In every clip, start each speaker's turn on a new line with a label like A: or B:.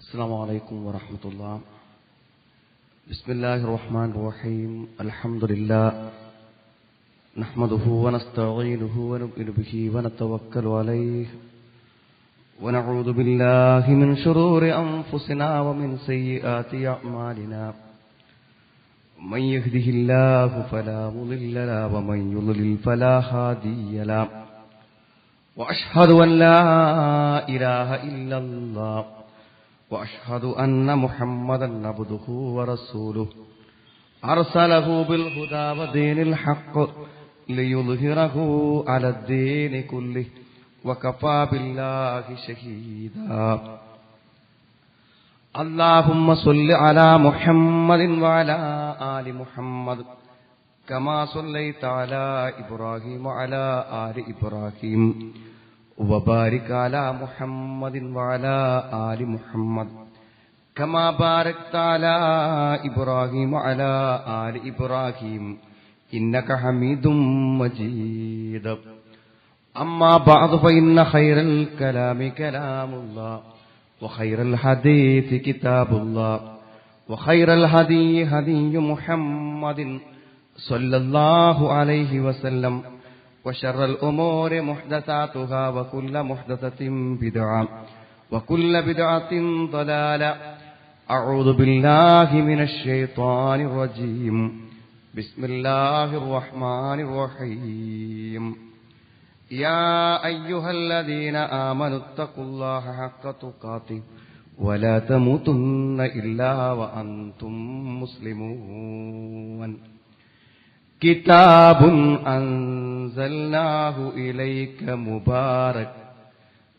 A: السلام عليكم ورحمة الله. بسم الله الرحمن الرحيم. الحمد لله نحمده ونستعينه ونؤمن به ونتوكل عليه ونعوذ بالله من شرور أنفسنا ومن سيئات أعمالنا. من يهده الله فلا مضل له ومن يضلل فلا هادي له. وأشهد أن لا إله إلا الله وأشهد أن محمدا عبده ورسوله أرسله بالهدى ودين الحق ليظهره على الدين كله وكفى بالله شهيدا. اللهم صل على محمد وعلى آل محمد كما صليت على إبراهيم وعلى آل إبراهيم وبارك على محمد وعلى آل محمد كما باركت على إبراهيم وعلى آل إبراهيم إنك حميد مجيد. أما بعد فإن خير الكلام كلام الله وخير الحديث كتاب الله وخير الهدي هدي محمد صلى الله عليه وسلم وشر الأمور محدثاتها وكل محدثة بدعة وكل بدعة ضلالة. أعوذ بالله من الشيطان الرجيم. بسم الله الرحمن الرحيم. يا أيها الذين آمنوا اتقوا الله حق تقاته ولا تموتن إلا وأنتم مسلمون. كتاب أنزلناه إليك مبارك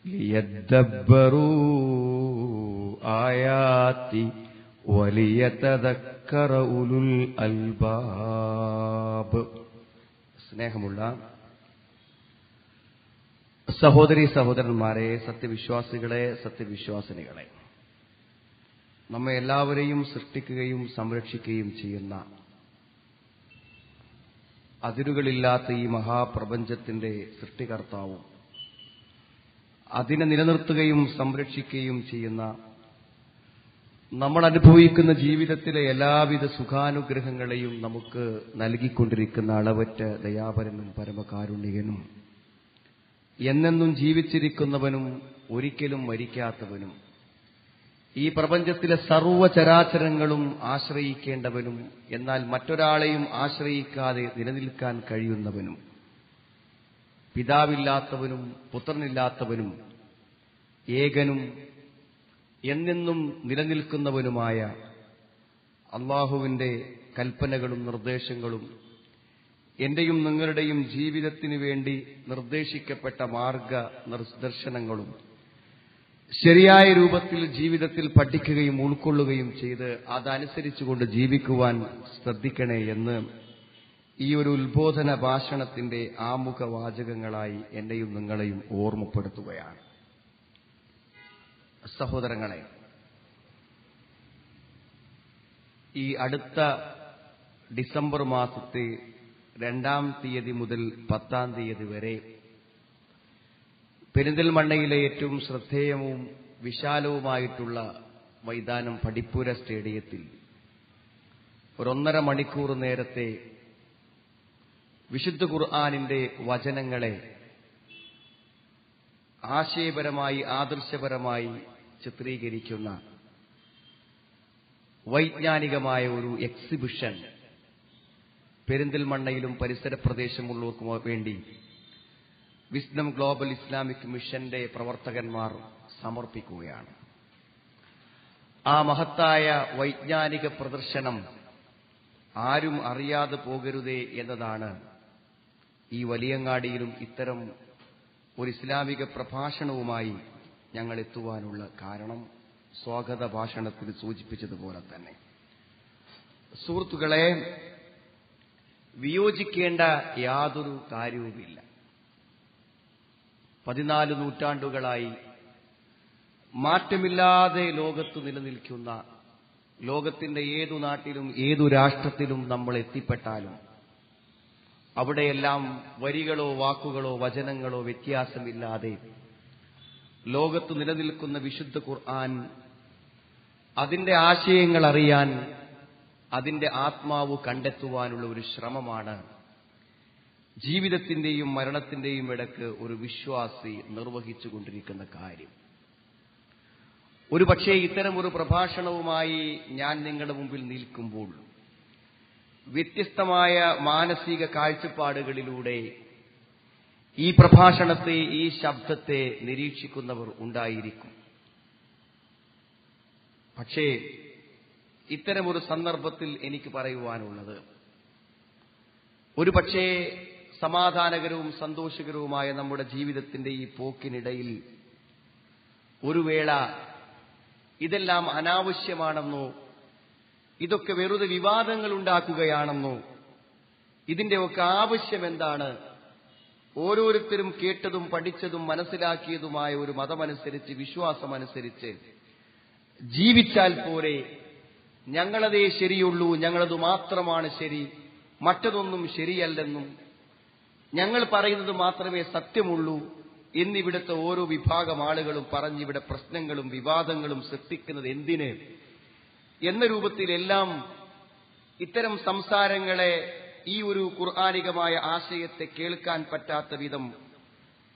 A: ليدبروا آياتي وليتذكر أولو الألباب. സ്നേഹമുള്ള സഹോദരീ സഹോദരന്മാരെ, സത്യവിശ്വാസികളെ, സത്യവിശ്വാസിനികളെ, നമ്മെ എല്ലാവരെയും സൃഷ്ടിക്കുകയും സംരക്ഷിക്കുകയും ചെയ്യുന്ന അതിരുകളില്ലാത്ത ഈ മഹാപ്രപഞ്ചത്തിന്റെ സൃഷ്ടികർത്താവും അതിനെ നിലനിർത്തുകയും സംരക്ഷിക്കുകയും ചെയ്യുന്ന നമ്മൾ അനുഭവിക്കുന്ന ജീവിതത്തിലെ എല്ലാവിധ സുഖാനുഗ്രഹങ്ങളെയും നമുക്ക് നൽകിക്കൊണ്ടിരിക്കുന്ന അളവറ്റ ദയാപരനും പരമകാരുണികനും എന്നെന്നും ജീവിച്ചിരിക്കുന്നവനും ഒരിക്കലും മരിക്കാത്തവനും ഈ പ്രപഞ്ചത്തിലെ സർവ്വചരാചരങ്ങളും ആശ്രയിക്കേണ്ടവനും എന്നാൽ മറ്റൊരാളെയും ആശ്രയിക്കാതെ നിലനിൽക്കാൻ കഴിയുന്നവനും പിതാവില്ലാത്തവനും പുത്രനില്ലാത്തവനും ഏകനും എന്നെന്നും നിലനിൽക്കുന്നവനുമായ അല്ലാഹുവിന്റെ കൽപ്പനകളും നിർദ്ദേശങ്ങളും എന്റെയും നിങ്ങളുടെയും ജീവിതത്തിനു വേണ്ടി നിർദ്ദേശിക്കപ്പെട്ട മാർഗദർശനങ്ങളും ശരിയായ രൂപത്തിൽ ജീവിതത്തിൽ പഠിക്കുകയും ഉൾക്കൊള്ളുകയും ചെയ്ത് അതനുസരിച്ചുകൊണ്ട് ജീവിക്കുവാൻ ശ്രദ്ധിക്കണേ എന്ന് ഈ ഒരു ഉത്ബോധന ഭാഷണത്തിന്റെ ആമുഖവാചകങ്ങളായി എന്നെയും നിങ്ങളെയും ഓർമ്മപ്പെടുത്തുകയാണ്. സഹോദരങ്ങളെ, ഈ അടുത്ത ഡിസംബർ മാസത്തെ 2-ാം തീയതി മുതൽ 10-ാം തീയതി വരെ പെരിന്തൽമണ്ണയിലെ ഏറ്റവും ശ്രദ്ധേയവും വിശാലവുമായിട്ടുള്ള മൈതാനം പടിപ്പുര സ്റ്റേഡിയത്തിൽ 1.5 മണിക്കൂർ നേരത്തെ വിശുദ്ധ ഖുർആനിന്റെ വചനങ്ങളെ ആശയപരമായി ആദർശപരമായി ചിത്രീകരിക്കുന്ന വൈജ്ഞാനികമായ ഒരു എക്സിബിഷൻ പെരിന്തൽമണ്ണയിലും പരിസര പ്രദേശമുള്ളവർക്കും വേണ്ടി വിസ്ഡം ഗ്ലോബൽ ഇസ്ലാമിക് മിഷന്റെ പ്രവർത്തകന്മാർ സമർപ്പിക്കുകയാണ്. ആ മഹത്തായ വൈജ്ഞാനിക പ്രദർശനം ആരും അറിയാതെ പോകരുതേ എന്നതാണ് ഈ വലിയങ്ങാടിയിലും ഇത്തരം ഒരു ഇസ്ലാമിക പ്രഭാഷണവുമായി ഞങ്ങൾ എത്തുവാനുള്ള കാരണം. സ്വാഗത ഭാഷണത്തിൽ സൂചിപ്പിച്ചതുപോലെ തന്നെ സുഹൃത്തുക്കളെ, വിയോജിക്കേണ്ട യാതൊരു കാര്യവുമില്ല. 14 നൂറ്റാണ്ടുകളായി മാറ്റമില്ലാതെ ലോകത്ത് നിലനിൽക്കുന്ന, ലോകത്തിന്റെ ഏതു നാട്ടിലും ഏതു രാഷ്ട്രത്തിലും നമ്മൾ എത്തിപ്പെട്ടാലും അവിടെയെല്ലാം വരികളോ വാക്കുകളോ വചനങ്ങളോ വ്യത്യാസമില്ലാതെ ലോകത്ത് നിലനിൽക്കുന്ന വിശുദ്ധ ഖുർആൻ അതിന്റെ ആശയങ്ങൾ അറിയാൻ, അതിന്റെ ആത്മാവ് കണ്ടെത്തുവാനുള്ള ഒരു ശ്രമമാണ് ജീവിതത്തിന്റെയും മരണത്തിന്റെയും ഇടയ്ക്ക് ഒരു വിശ്വാസി നിർവഹിച്ചുകൊണ്ടിരിക്കുന്ന കാര്യം. ഒരു പക്ഷേ ഇത്തരം ഒരു പ്രഭാഷണവുമായി ഞാൻ നിങ്ങളുടെ മുമ്പിൽ നിൽക്കുമ്പോൾ വ്യത്യസ്തമായ മാനസിക കാഴ്ചപ്പാടുകളിലൂടെ ഈ പ്രഭാഷണത്തെ, ഈ ശബ്ദത്തെ നിരീക്ഷിക്കുന്നവർ ഉണ്ടായിരിക്കും. പക്ഷേ ഇത്തരമൊരു സന്ദർഭത്തിൽ എനിക്ക് പറയുവാനുള്ളത്, ഒരു പക്ഷേ സമാധാനകരവും സന്തോഷകരവുമായ നമ്മുടെ ജീവിതത്തിന്റെ ഈ പോക്കിനിടയിൽ ഒരു വേള ഇതെല്ലാം അനാവശ്യമാണെന്നോ, ഇതൊക്കെ വെറുതെ വിവാദങ്ങൾ ഉണ്ടാക്കുകയാണെന്നോ, ഇതിന്റെയൊക്കെ ആവശ്യം എന്താണ്, ഓരോരുത്തരും കേട്ടതും പഠിച്ചതും മനസ്സിലാക്കിയതുമായ ഒരു മതമനുസരിച്ച്, വിശ്വാസമനുസരിച്ച് ജീവിച്ചാൽ പോരെ, ഞങ്ങളതേ ശരിയുള്ളൂ, ഞങ്ങളത് മാത്രമാണ് ശരി, മറ്റതൊന്നും ശരിയല്ലെന്നും, ഞങ്ങൾ പറയുന്നത് മാത്രമേ സത്യമുള്ളൂ എന്നിവിടുത്തെ ഓരോ വിഭാഗം ആളുകളും പറഞ്ഞിവിടെ പ്രശ്നങ്ങളും വിവാദങ്ങളും സൃഷ്ടിക്കുന്നത് എന്തിന് എന്ന രൂപത്തിലെല്ലാം ഇത്തരം സംസാരങ്ങളെ, ഈ ഒരു ഖുർആനികമായ ആശയത്തെ കേൾക്കാൻ പറ്റാത്ത വിധം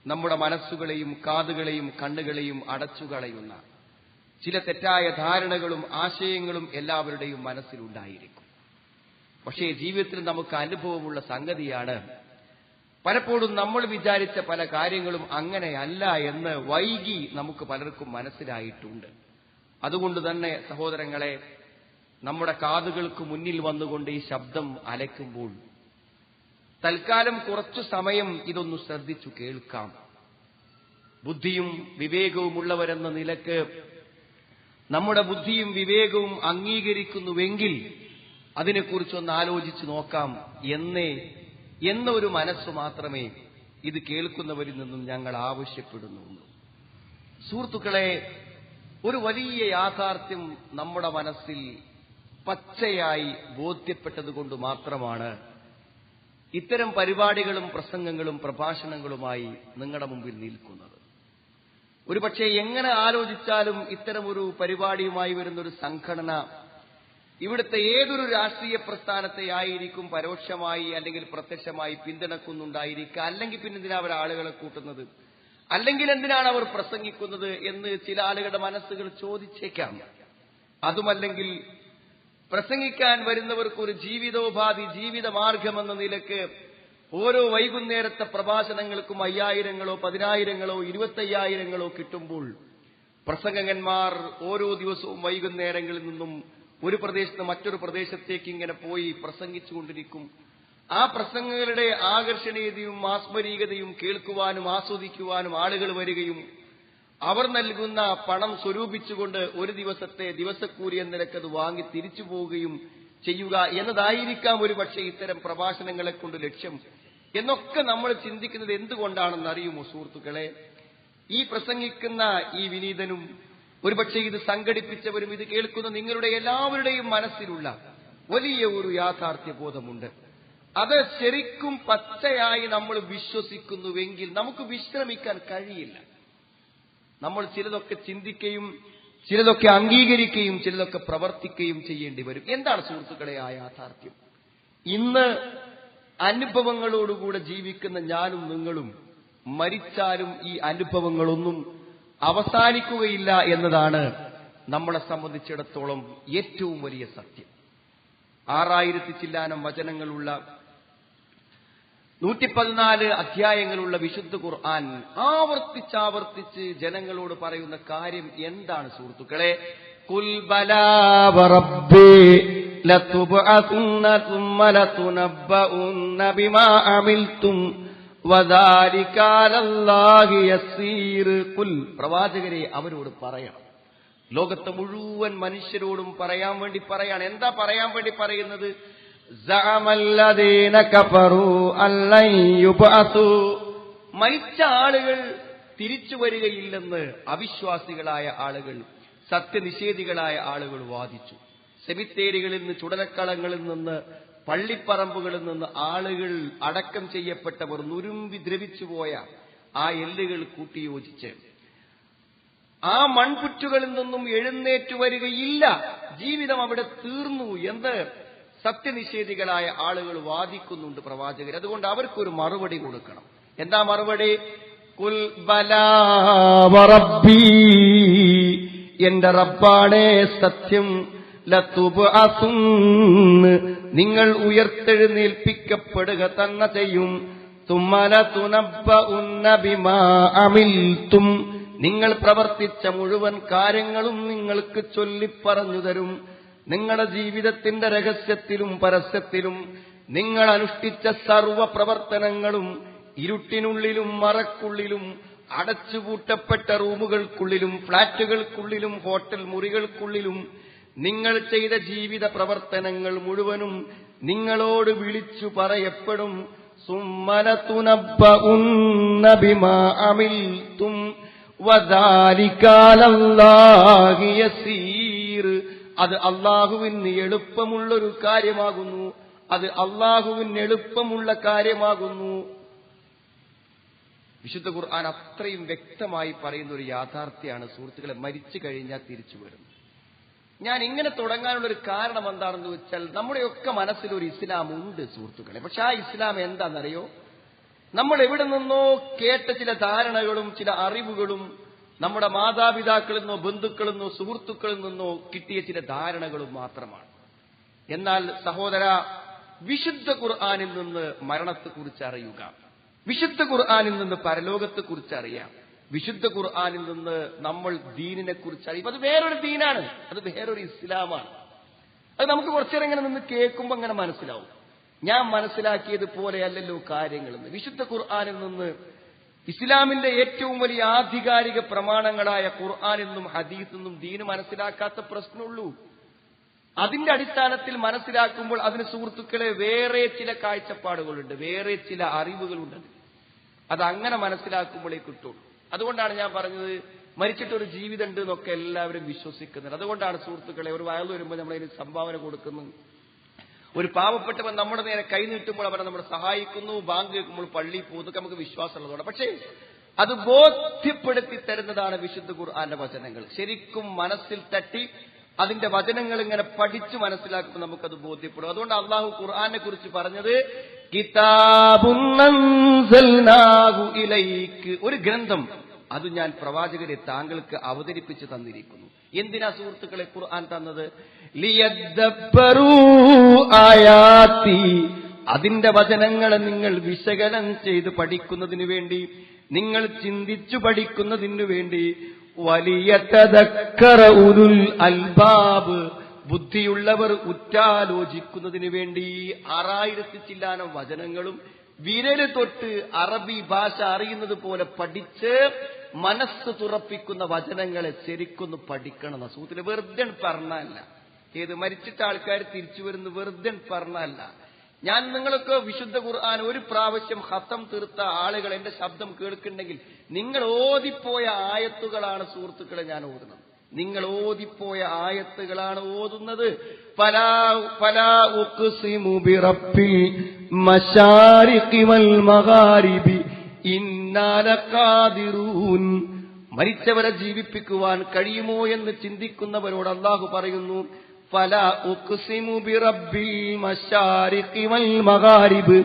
A: നമ്മുടെ മനസ്സുകളെയും കാതുകളെയും കണ്ണുകളെയും അടച്ചുകളയുന്ന ചില തെറ്റായ ധാരണകളും ആശയങ്ങളും എല്ലാവരുടെയും മനസ്സിലുണ്ടായിരിക്കും. പക്ഷേ ജീവിതത്തിൽ നമുക്ക് അനുഭവമുള്ള സംഗതിയാണ്, പലപ്പോഴും നമ്മൾ വിചാരിച്ച പല കാര്യങ്ങളും അങ്ങനെയല്ല എന്ന് വൈകി നമുക്ക് പലർക്കും മനസ്സിലായിട്ടുണ്ട്. അതുകൊണ്ട് തന്നെ സഹോദരങ്ങളെ, നമ്മുടെ കാതുകൾക്ക് മുന്നിൽ വന്നുകൊണ്ട് ഈ ശബ്ദം അലയ്ക്കുമ്പോൾ തൽക്കാലം കുറച്ചു സമയം ഇതൊന്ന് ശ്രദ്ധിച്ചു കേൾക്കാം. ബുദ്ധിയും വിവേകവുമുള്ളവരെന്ന നിലക്ക് നമ്മുടെ ബുദ്ധിയും വിവേകവും അംഗീകരിക്കുന്നുവെങ്കിൽ അതിനെക്കുറിച്ചൊന്ന് ആലോചിച്ച് നോക്കാം എന്നൊരു മനസ്സ് മാത്രമേ ഇത് കേൾക്കുന്നവരിൽ നിന്നും ഞങ്ങൾ ആവശ്യപ്പെടുന്നുള്ളൂ. സുഹൃത്തുക്കളെ, ഒരു വലിയ യാഥാർത്ഥ്യം നമ്മുടെ മനസ്സിൽ പച്ചയായി ബോധ്യപ്പെട്ടതുകൊണ്ട് മാത്രമാണ് ഇത്തരം പരിപാടികളും പ്രസംഗങ്ങളും പ്രഭാഷണങ്ങളുമായി നിങ്ങളുടെ മുമ്പിൽ നിൽക്കുന്നത്. ഒരുപക്ഷെ എങ്ങനെ ആലോചിച്ചാലും ഇത്തരമൊരു പരിപാടിയുമായി വരുന്നൊരു സംഘടന ഇവിടുത്തെ ഏതൊരു രാഷ്ട്രീയ പ്രസ്ഥാനത്തെ ആയിരിക്കും പരോക്ഷമായി അല്ലെങ്കിൽ പ്രത്യക്ഷമായി പിന്തുണക്കുന്നുണ്ടായിരിക്കുക. അല്ലെങ്കിൽ പിന്നെ എന്തിനാ അവർ ആളുകളെ കൂട്ടുന്നത്, അല്ലെങ്കിൽ എന്തിനാണ് അവർ പ്രസംഗിക്കുന്നത് എന്ന് ചില ആളുകളുടെ മനസ്സുകൾ ചോദിച്ചേക്കാം. അതുമല്ലെങ്കിൽ പ്രസംഗിക്കാൻ വരുന്നവർക്ക് ഒരു ജീവിതോപാധി, ജീവിതമാർഗമെന്ന നിലക്ക് ഓരോ വൈകുന്നേരത്തെ പ്രഭാഷണങ്ങൾക്കും 5000-ങ്ങളോ 10,000-ങ്ങളോ 25,000-ങ്ങളോ കിട്ടുമ്പോൾ പ്രസംഗകന്മാർ ഓരോ ദിവസവും വൈകുന്നേരങ്ങളിൽ നിന്നും ഒരു പ്രദേശത്ത് മറ്റൊരു പ്രദേശത്തേക്ക് ഇങ്ങനെ പോയി പ്രസംഗിച്ചുകൊണ്ടിരിക്കും. ആ പ്രസംഗങ്ങളുടെ ആകർഷണീയതയും മാസ്മരീകതയും കേൾക്കുവാനും ആസ്വദിക്കുവാനും ആളുകൾ വരികയും അവർ നൽകുന്ന പണം സ്വരൂപിച്ചുകൊണ്ട് ഒരു ദിവസത്തെ ദിവസക്കൂലി എന്ന നിലക്കത് വാങ്ങി തിരിച്ചു പോവുകയും ചെയ്യുക എന്നതായിരിക്കാം ഒരു പക്ഷേ ഇത്തരം പ്രഭാഷണങ്ങളെ കൊണ്ട് ലക്ഷ്യം എന്നൊക്കെ നമ്മൾ ചിന്തിക്കുന്നത് എന്തുകൊണ്ടാണെന്ന് അറിയുമോ സുഹൃത്തുക്കളെ? ഈ പ്രസംഗിക്കുന്ന ഈ വിനീതനും ഒരുപക്ഷെ ഇത് സംഘടിപ്പിച്ചവരും ഇത് കേൾക്കുന്ന നിങ്ങളുടെ എല്ലാവരുടെയും മനസ്സിലുള്ള വലിയ ഒരു യാഥാർത്ഥ്യ ബോധമുണ്ട്. അത് ശരിക്കും പച്ചയായി നമ്മൾ വിശ്വസിക്കുന്നുവെങ്കിൽ നമുക്ക് വിശ്രമിക്കാൻ കഴിയില്ല. നമ്മൾ ചിലതൊക്കെ ചിന്തിക്കുകയും ചിലതൊക്കെ അംഗീകരിക്കുകയും ചിലതൊക്കെ പ്രവർത്തിക്കുകയും ചെയ്യേണ്ടി വരും. എന്താണ് സുഹൃത്തുക്കളെ ആ യാഥാർത്ഥ്യം? ഇന്ന് അനുഭവങ്ങളോടുകൂടെ ജീവിക്കുന്ന ഞാനും നിങ്ങളും മരിച്ചാലും ഈ അനുഭവങ്ങളൊന്നും അവസാനിക്കുകയില്ല എന്നതാണ് നമ്മളെ സംബന്ധിച്ചിടത്തോളം ഏറ്റവും വലിയ സത്യം. 6000 ചില്ലാനം വചനങ്ങളുള്ള 114 അധ്യായങ്ങളുള്ള വിശുദ്ധ ഖുർആൻ ആവർത്തിച്ചാവർത്തിച്ച് ജനങ്ങളോട് പറയുന്ന കാര്യം എന്താണ് സുഹൃത്തുക്കളെ? ഖുൽ ബലാ വറബ്ബി ലതുബ്അതുന്ന തുമ്മ ലതുനബ്ബഉന്ന ബിമാ അമിൽതും വദാലിക അലല്ലാഹി യസീർ. ഖുൽ, പ്രവാചകരെ അവരോട് പറയണം, ലോകത്തെ മുഴുവൻ മനുഷ്യരോടും പറയാൻ വേണ്ടി പറയാണ്. എന്താ പറയാൻ വേണ്ടി പറയുന്നത്? സഅമല്ലദീന കഫറൂ അല്ലൻ യുബ്അസൂ, മരിച്ച ആളുകൾ തിരിച്ചു വരികയില്ലെന്ന് അവിശ്വാസികളായ ആളുകൾ, സത്യനിഷേധികളായ ആളുകൾ വാദിച്ചു. സെമിത്തേരികളിൽ നിന്ന്, ചുടലക്കളങ്ങളിൽ നിന്ന്, പള്ളിപ്പറമ്പുകളിൽ നിന്ന് ആളുകൾ അടക്കം ചെയ്യപ്പെട്ടവർ നുരുമ്പി ദ്രവിച്ചുപോയ ആ എല്ലുകൾ കൂട്ടിയോജിച്ച് ആ മൺപുറ്റുകളിൽ നിന്നും എഴുന്നേറ്റു വരികയില്ല, ജീവിതം അവിടെ തീർന്നു എന്ന് സത്യനിഷേധികളായ ആളുകൾ വാദിക്കുന്നുണ്ട് പ്രവാചകർ. അതുകൊണ്ട് അവർക്കൊരു മറുപടി കൊടുക്കണം. എന്താ മറുപടി? കുൽ ബലാ വറബ്ബീ, എന്റെ റബ്ബാണേ സത്യം, ലതുബ്അസുന്ന, നിങ്ങൾ ഉയർത്തെഴുന്നേൽപ്പിക്കപ്പെടുക തന്നെ ചെയ്യും, തുമ്മ ലതുനബ്ബഉന്ന ബിമാ അമിൽതും, നിങ്ങൾ പ്രവർത്തിച്ച മുഴുവൻ കാര്യങ്ങളും നിങ്ങൾക്ക് ചൊല്ലിപ്പറഞ്ഞു തരും. നിങ്ങളുടെ ജീവിതത്തിന്റെ രഹസ്യത്തിലും പരസ്യത്തിലും നിങ്ങൾ അനുഷ്ഠിച്ച സർവ പ്രവർത്തനങ്ങളും ഇരുട്ടിനുള്ളിലും മറക്കുള്ളിലും അടച്ചുപൂട്ടപ്പെട്ട റൂമുകൾക്കുള്ളിലും ഫ്ളാറ്റുകൾക്കുള്ളിലും ഹോട്ടൽ മുറികൾക്കുള്ളിലും നിങ്ങൾ ചെയ്ത ജീവിത പ്രവർത്തനങ്ങൾ മുഴുവനും നിങ്ങളോട് വിളിച്ചു പറയപ്പെടും. സുമ്മലതുനബ്ബഉന്ന ബിമാ അമിൽതും വദാലിക അലല്ലാഹി യസീർ, അത് അല്ലാഹുവിന് എളുപ്പമുള്ളൊരു കാര്യമാകുന്നു. അത് അല്ലാഹുവിന് എളുപ്പമുള്ള കാര്യമാകുന്നു. വിശുദ്ധ ഖുർആൻ അത്രയും വ്യക്തമായി പറയുന്ന ഒരു യാഥാർത്ഥ്യമാണ് സുഹൃത്തുക്കളെ, മരിച്ചു കഴിഞ്ഞാൽ തിരിച്ചു വരും. ഞാൻ ഇങ്ങനെ തുടങ്ങാനുള്ളൊരു കാരണം എന്താണെന്ന് വെച്ചാൽ, നമ്മുടെയൊക്കെ മനസ്സിലൊരു ഇസ്ലാം ഉണ്ട് സുഹൃത്തുക്കളെ. പക്ഷെ ആ ഇസ്ലാം എന്താണെന്നറിയോ? നമ്മൾ എവിടെ നിന്നോ കേട്ട ചില ധാരണകളും ചില അറിവുകളും നമ്മുടെ മാതാപിതാക്കളിൽ നിന്നോ ബന്ധുക്കളിൽ നിന്നോ സുഹൃത്തുക്കളിൽ നിന്നോ കിട്ടിയ ചില ധാരണകളും മാത്രമാണ്. എന്നാൽ സഹോദര, വിശുദ്ധ ഖുർആനിൽ നിന്ന് മരണത്തെക്കുറിച്ച് അറിയുക, വിശുദ്ധ ഖുർആനിൽ നിന്ന് പരലോകത്തെക്കുറിച്ച് അറിയാം, വിശുദ്ധ ഖുർആനിൽ നിന്ന് നമ്മൾ ദീനിനെ കുറിച്ച് അറിയും. അത് വേറൊരു ദീനാണ്, അത് വേറൊരു ഇസ്ലാമാണ്. അത് നമുക്ക് കുറച്ചേരം ഇങ്ങനെ നിന്ന് കേൾക്കുമ്പോൾ അങ്ങനെ മനസ്സിലാവും. ഞാൻ മനസ്സിലാക്കിയതുപോലെയല്ലല്ലോ കാര്യങ്ങളെന്ന്. വിശുദ്ധ ഖുർആനിൽ നിന്ന്, ഇസ്ലാമിന്റെ ഏറ്റവും വലിയ ആധികാരിക പ്രമാണങ്ങളായ ഖുർആനിൽ നിന്നും ഹദീസിൽ നിന്നും ദീന് മനസ്സിലാക്കാത്ത പ്രശ്നമുള്ളൂ. അതിന്റെ അടിസ്ഥാനത്തിൽ മനസ്സിലാക്കുമ്പോൾ അതിന് സുഹൃത്തുക്കളെ വേറെ ചില കാഴ്ചപ്പാടുകളുണ്ട്, വേറെ ചില അറിവുകളുണ്ട്. അത് അങ്ങനെ മനസ്സിലാക്കുമ്പോഴേ കിട്ടുള്ളൂ. അതുകൊണ്ടാണ് ഞാൻ പറഞ്ഞത്, മരിച്ചിട്ടൊരു ജീവിതം ഉണ്ട് എന്നൊക്കെ എല്ലാവരും വിശ്വസിക്കുന്നത്. അതുകൊണ്ടാണ് സുഹൃത്തുക്കളെ ഒരു വയൽ വരുമ്പോൾ നമ്മളതിന് സംഭാവന കൊടുക്കുന്നത്. ഒരു പാവപ്പെട്ടവൻ നമ്മുടെ നേരെ കൈ നീട്ടുമ്പോൾ അവരെ നമ്മൾ സഹായിക്കുന്നു, ബാങ്ക് കേൾക്കുമ്പോൾ പള്ളിയിൽ പോകുന്നതൊക്കെ നമുക്ക് വിശ്വാസമുള്ളതാണ്. പക്ഷേ അത് ബോധ്യപ്പെടുത്തി തരുന്നതാണ് വിശുദ്ധ ഖുർആന്റെ വചനങ്ങൾ. ശരിക്കും മനസ്സിൽ തട്ടി അതിന്റെ വചനങ്ങൾ ഇങ്ങനെ പഠിച്ചു മനസ്സിലാക്കുമ്പോൾ നമുക്കത് ബോധ്യപ്പെടും. അതുകൊണ്ട് അള്ളാഹു ഖുർആനെ കുറിച്ച് പറഞ്ഞത് കിതാബുൻ അൻസൽനാഹു ഇലൈക്, ഒരു ഗ്രന്ഥം, അത് ഞാൻ പ്രവാചകരെ താങ്കൾക്ക് അവതരിപ്പിച്ച് തന്നിരിക്കുന്നു. എന്തിനാ സുഹൃത്തുക്കളെ ഖുർആൻ തന്നത്? ലിയദ്ദബ്ബറൂ ആയാതി, അതിന്റെ വചനങ്ങളെ നിങ്ങൾ വിശകലനം ചെയ്ത് പഠിക്കുന്നതിനു വേണ്ടി, നിങ്ങൾ ചിന്തിച്ചു പഠിക്കുന്നതിനു വേണ്ടി, വലിയതദക്കറ ഉലുൽ അൽബാബ്, ബുദ്ധിയുള്ളവർ ഉറ്റാലോചിക്കുന്നതിന് വേണ്ടി 6000 ചില്ലാനം വചനങ്ങളും വിരല് തൊട്ട് അറബി ഭാഷ അറിയുന്നത് പോലെ പഠിച്ച് മനസ്സ് തുറപ്പിക്കുന്ന വചനങ്ങളെ ശരിക്കൊന്ന് പഠിക്കണം. സുഹൃത്തില് വെറുതെ പറഞ്ഞല്ല, ഏത് മരിച്ചിട്ട ആൾക്കാർ തിരിച്ചു വരുന്ന വെറുതെ പറഞ്ഞല്ല. ഞാൻ നിങ്ങളൊക്കെ വിശുദ്ധ ഖുർആൻ ഒരു പ്രാവശ്യം ഖത്തം തീർത്ത ആളുകൾ എന്റെ ശബ്ദം കേൾക്കുന്നുണ്ടെങ്കിൽ നിങ്ങൾ ഓതിപ്പോയ ആയത്തുകളാണ് സുഹൃത്തുക്കളെ ഞാൻ ഓതുന്നത്. നിങ്ങൾ ഓതിപ്പോയ ആയത്തുകളാണ് ഓതുന്നത്. ഫലാ ഉഖ്സിമു ബിറബ്ബിൽ മശാരിഖി വൽ മഗാരിബി ഇന്നാ ലഖാദിറൂൻ. മരിച്ചവരെ ജീവിപ്പിക്കുവാൻ കഴിയുമോ എന്ന് ചിന്തിക്കുന്നവരോട് അല്ലാഹു പറയുന്നു, ഫലാ ഉഖ്സിമു ബിറബ്ബിൽ മശാരിഖി വൽ മഗാരിബ്,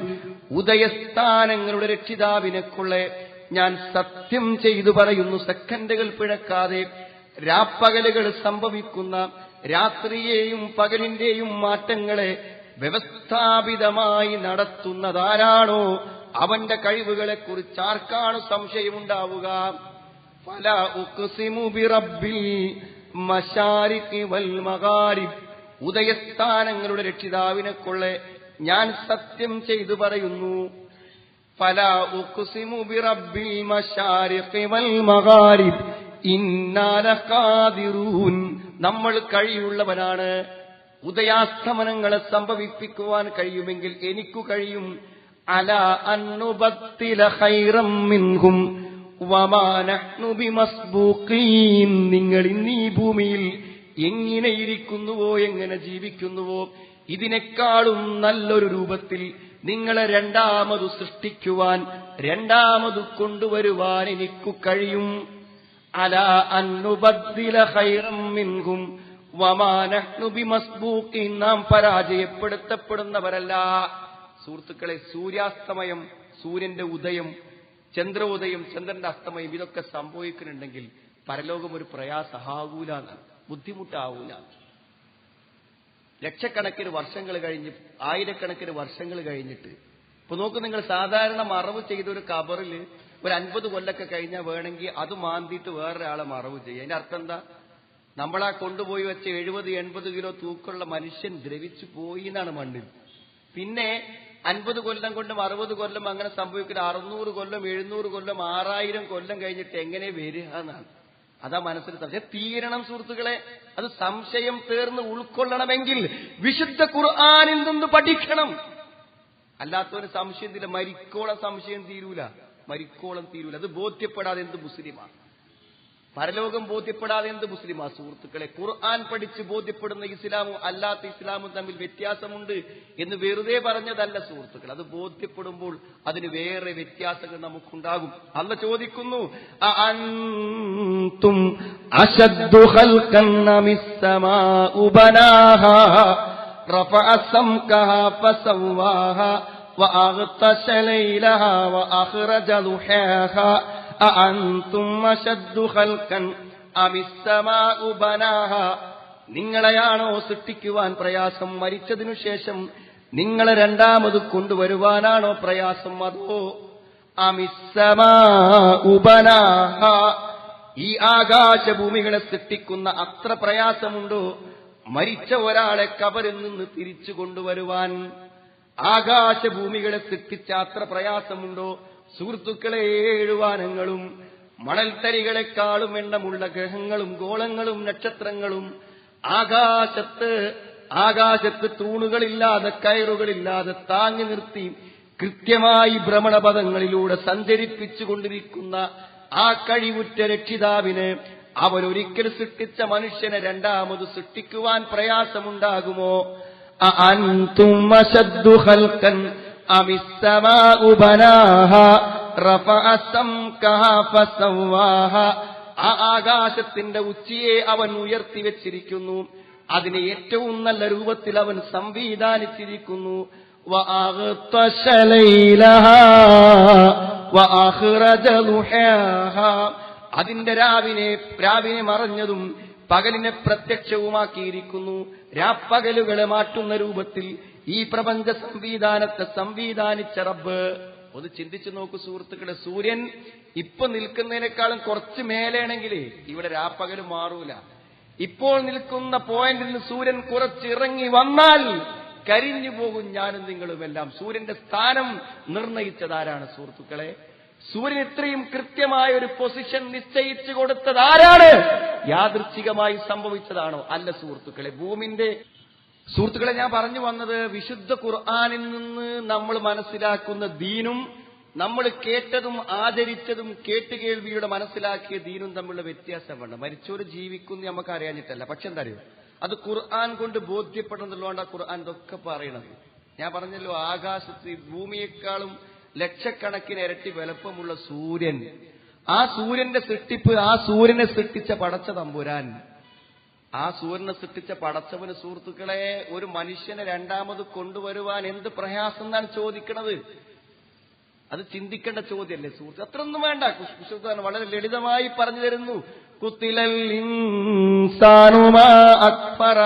A: ഉദയസ്ഥാനങ്ങളുടെ രക്ഷിതാവിനെക്കുള്ളെ ഞാൻ സത്യം ചെയ്തു പറയുന്നു, സെക്കൻഡുകൾ പിഴക്കാതെ. രാപ്പകലുകൾ സംഭവിക്കുന്ന, രാത്രിയെയും പകലിന്റെയും മാറ്റങ്ങളെ വ്യവസ്ഥാപിതമായി നടത്തുന്നതാരാണോ അവന്റെ കഴിവുകളെ കുറിച്ച് ആർക്കാണ് സംശയമുണ്ടാവുക? ഫലാ ഉഖ്സിമു ബിറബ്ബിൽ മശാരിഖി വൽ മഗാരിബ്, ഉദയസ്ഥാനങ്ങളുടെ രക്ഷിതാവിനെക്കുള്ളെ ഞാൻ സത്യം ചെയ്തു പറയുന്നു. ഫലാ ഉഖ്സിമു ബിറബ്ബിൽ മശാരിഖി വൽ മഗാരിബ് ഇന്നാ ലഖാദിറൂൻ, നമ്മൾ കഴിയുള്ളവനാണ്. ഉദയാസ്തമനങ്ങളെ സംഭവിപ്പിക്കുവാൻ കഴിയുമെങ്കിൽ എനിക്കു കഴിയും. അലാ അന്നുബത്തില ഖൈറം മിൻഹും വമാ നഹ്നു ബിമസ്ബൂഖീൻ, നിങ്ങൾ ഇന്നീ ഭൂമിയിൽ എങ്ങനെയിരിക്കുന്നുവോ, എങ്ങനെ ജീവിക്കുന്നുവോ, ഇതിനേക്കാളും നല്ലൊരു രൂപത്തിൽ നിങ്ങളെ രണ്ടാമതു സൃഷ്ടിക്കുവാൻ, രണ്ടാമതു കൊണ്ടുവരുവാൻ എനിക്കു കഴിയും. അലാ അൻ നുബദ്ദില ഖൈറൻ മിൻഹും വമാ നഹ്നു ബിമസ്ബൂഖിൻ, നാം പരാജയപ്പെടുത്തപ്പെടുന്നവരല്ല. സുഹൃത്തുക്കളെ, സൂര്യാസ്തമയം, സൂര്യന്റെ ഉദയം, ചന്ദ്രോദയം, ചന്ദ്രന്റെ അസ്തമയം, ഇതൊക്കെ സംഭവിക്കുന്നുണ്ടെങ്കിൽ പരലോകം ഒരു പ്രയാസമാകൂലാണ്, ബുദ്ധിമുട്ടാവൂലാണ്. ലക്ഷക്കണക്കിന് വർഷങ്ങൾ കഴിഞ്ഞ്, ആയിരക്കണക്കിന് വർഷങ്ങൾ കഴിഞ്ഞിട്ട് ഇപ്പൊ നോക്ക് നിങ്ങൾ, സാധാരണ മറവ് ചെയ്ത ഒരു കബറിൽ ഒരു 50 കൊല്ലൊക്കെ കഴിഞ്ഞാൽ വേണമെങ്കിൽ അത് മാന്തിയിട്ട് വേറൊരാളെ മറവ് ചെയ്യും. അതിന്റെ അർത്ഥം എന്താ? നമ്മളാ കൊണ്ടുപോയി വെച്ച 70-80 കിലോ തൂക്കമുള്ള മനുഷ്യൻ ദ്രവിച്ചു പോയി എന്നാണ് മണ്ണിൽ. പിന്നെ 50 കൊല്ലം കൊണ്ടും 60 കൊല്ലം അങ്ങനെ സംഭവിക്കുന്ന 600 കൊല്ലം 700 കൊല്ലം 6000 കൊല്ലം കഴിഞ്ഞിട്ട് എങ്ങനെ വരിക എന്നാണ്. അതാ മനസ്സിൽ സംശയം തീരണം സുഹൃത്തുക്കളെ. അത് സംശയം തീർന്ന് ഉൾക്കൊള്ളണമെങ്കിൽ വിശുദ്ധ ഖുർആനിൽ നിന്ന് പഠിക്കണം. അല്ലാത്തവന് സംശയം തീരില്ല. മരിക്കോളം സംശയം തീരൂല, മരിക്കോളം തീരൂല. അത് ബോധ്യപ്പെടാതെ എന്ത് മുസ്ലിമാണ്? പരലോകം ബോധ്യപ്പെടാതെ എന്ത് മുസ്ലിമാ? സുഹൃത്തുക്കളെ, ഖുർആൻ പഠിച്ച് ബോധ്യപ്പെടുന്ന ഇസ്ലാമും അല്ലാത്ത ഇസ്ലാമും തമ്മിൽ വ്യത്യാസമുണ്ട് എന്ന് വെറുതെ പറഞ്ഞതല്ല സുഹൃത്തുക്കൾ. അത് ബോധ്യപ്പെടുമ്പോൾ അതിന് വേറെ വ്യത്യാസങ്ങൾ നമുക്കുണ്ടാകും. അല്ലാഹ് ചോദിക്കുന്നു, അഅൻതും അശദ്ദു ഖൽഖൻ മിസ്സമാഉ ബനാഹാ റഫഅ സംകഹാ ഫസവ്വാഹാ വഅഗ്തശ ലൈലഹാ വഅഖ്റജ ദുഹാഹാ അഅൻതും അശദ്ദു ഖൽഖൻ അമിസ്സമാഉ ബനാഹാ, നിങ്ങളെയാണോ സൃഷ്ടിക്കുവാൻ പ്രയാസം? മരിച്ചതിനു ശേഷം നിങ്ങളെ രണ്ടാമത് കൊണ്ടുവരുവാനാണോ പ്രയാസം? അതോ അമിസ്സമാഉ ബനാഹാ, ഈ ആകാശഭൂമികളെ സൃഷ്ടിക്കുന്ന അത്ര പ്രയാസമുണ്ടോ മരിച്ച ഒരാളെ കബറിൽ നിന്ന് തിരിച്ചു കൊണ്ടുവരുവാൻ? ആകാശഭൂമികളെ സൃഷ്ടിച്ച അത്ര പ്രയാസമുണ്ടോ? സുഹൃത്തുക്കളെ, 7 വാനങ്ങളും മണൽത്തരികളെക്കാളും എണ്ണമുള്ള ഗ്രഹങ്ങളും ഗോളങ്ങളും നക്ഷത്രങ്ങളും ആകാശത്ത് തൂണുകളില്ലാതെ കയറുകളില്ലാതെ താങ്ങി നിർത്തി കൃത്യമായി ഭ്രമണപഥങ്ങളിലൂടെ സഞ്ചരിപ്പിച്ചുകൊണ്ടിരിക്കുന്ന ആ കഴിവുറ്റ രക്ഷിതാവിന് അവനൊരിക്കൽ സൃഷ്ടിച്ച മനുഷ്യനെ രണ്ടാമത് സൃഷ്ടിക്കുവാൻ പ്രയാസമുണ്ടാകുമോ? അഅൻതും അശദ്ദു ഖൽഖൻ അമിസ്സമാഉ ബനാഹാ റഫഅ സംകഹാ ഫസവ്വാഹാ, ആ ആകാശത്തിന്റെ ഉച്ചിയെ അവൻ ഉയർത്തി വെച്ചിരിക്കുന്നു, അതിനെ ഏറ്റവും നല്ല രൂപത്തിൽ അവൻ സംവിധാനിച്ചിരിക്കുന്നു. വഅഗ്തശ ലൈലഹാ വഅഖ്റജ ദുഹാഹാ, അതിന്റെ രാവിനെ മറഞ്ഞതും പകലിനെ പ്രത്യക്ഷവുമാക്കിയിരിക്കുന്നു. രാപ്പകലുകളെ മാറ്റുന്ന രൂപത്തിൽ ഈ പ്രപഞ്ച സംവിധാനത്തെ സംവിധാനിച്ച റബ്ബ്. ഒന്ന് ചിന്തിച്ചു നോക്കൂ സുഹൃത്തുക്കളെ, സൂര്യൻ ഇപ്പൊ നിൽക്കുന്നതിനേക്കാളും കുറച്ച് മേലെയാണെങ്കിലേ ഇവിടെ രാപ്പകല് മാറൂല. ഇപ്പോൾ നിൽക്കുന്ന പോയിന്റിൽ നിന്ന് സൂര്യൻ കുറച്ചിറങ്ങി വന്നാൽ കരിഞ്ഞു പോകും ഞാനും നിങ്ങളുമെല്ലാം. സൂര്യന്റെ സ്ഥാനം നിർണയിച്ചതാരാണ് സുഹൃത്തുക്കളെ? സൂര്യൻ ഇത്രയും കൃത്യമായ ഒരു പൊസിഷൻ നിശ്ചയിച്ചു കൊടുത്തത് ആരാണ്? യാദൃച്ഛികമായി സംഭവിച്ചതാണോ? അല്ല സുഹൃത്തുക്കളെ. സുഹൃത്തുക്കളെ, ഞാൻ പറഞ്ഞു വന്നത് വിശുദ്ധ ഖുർആനിൽ നിന്ന് നമ്മൾ മനസ്സിലാക്കുന്ന ദീനും നമ്മൾ കേട്ടതും ആചരിച്ചതും കേട്ടുകേൾവിയുടെ മനസ്സിലാക്കിയ ദീനും തമ്മിലുള്ള വ്യത്യാസമുണ്ട്. മരിച്ചോര് ജീവിക്കുന്നു നമുക്ക് അറിയാഞ്ഞിട്ടല്ല. പക്ഷെ എന്താ അറിയോ, അത് ഖുർആൻ കൊണ്ട് ബോധ്യപ്പെടുന്നുള്ളതുകൊണ്ട് ആ ഖുർആൻ ഇതൊക്കെ പറയണത്. ഞാൻ പറഞ്ഞല്ലോ, ആകാശത്ത് ഭൂമിയെക്കാളും ലക്ഷക്കണക്കിന് ഇരട്ടി വലുപ്പമുള്ള സൂര്യൻ, ആ സൂര്യന്റെ സൃഷ്ടിപ്പ്, ആ സൂര്യനെ സൃഷ്ടിച്ച പടച്ച തമ്പുരാൻ, ആ സൂര്യനെ സൃഷ്ടിച്ച പടച്ചവന് സുഹൃത്തുക്കളെ ഒരു മനുഷ്യനെ രണ്ടാമത് കൊണ്ടുവരുവാൻ എന്ത് പ്രയാസം എന്നാണ് ചോദിക്കണത്? അത് ചിന്തിക്കേണ്ട ചോദ്യമല്ലേ സുഹൃത്ത്? അത്രയൊന്നും വേണ്ട. കുശുദ്ധൻ വളരെ ലളിതമായി പറഞ്ഞു തരുന്നു. കുത്തിലൽ ഇൻസാനു മാ അക്ഫറ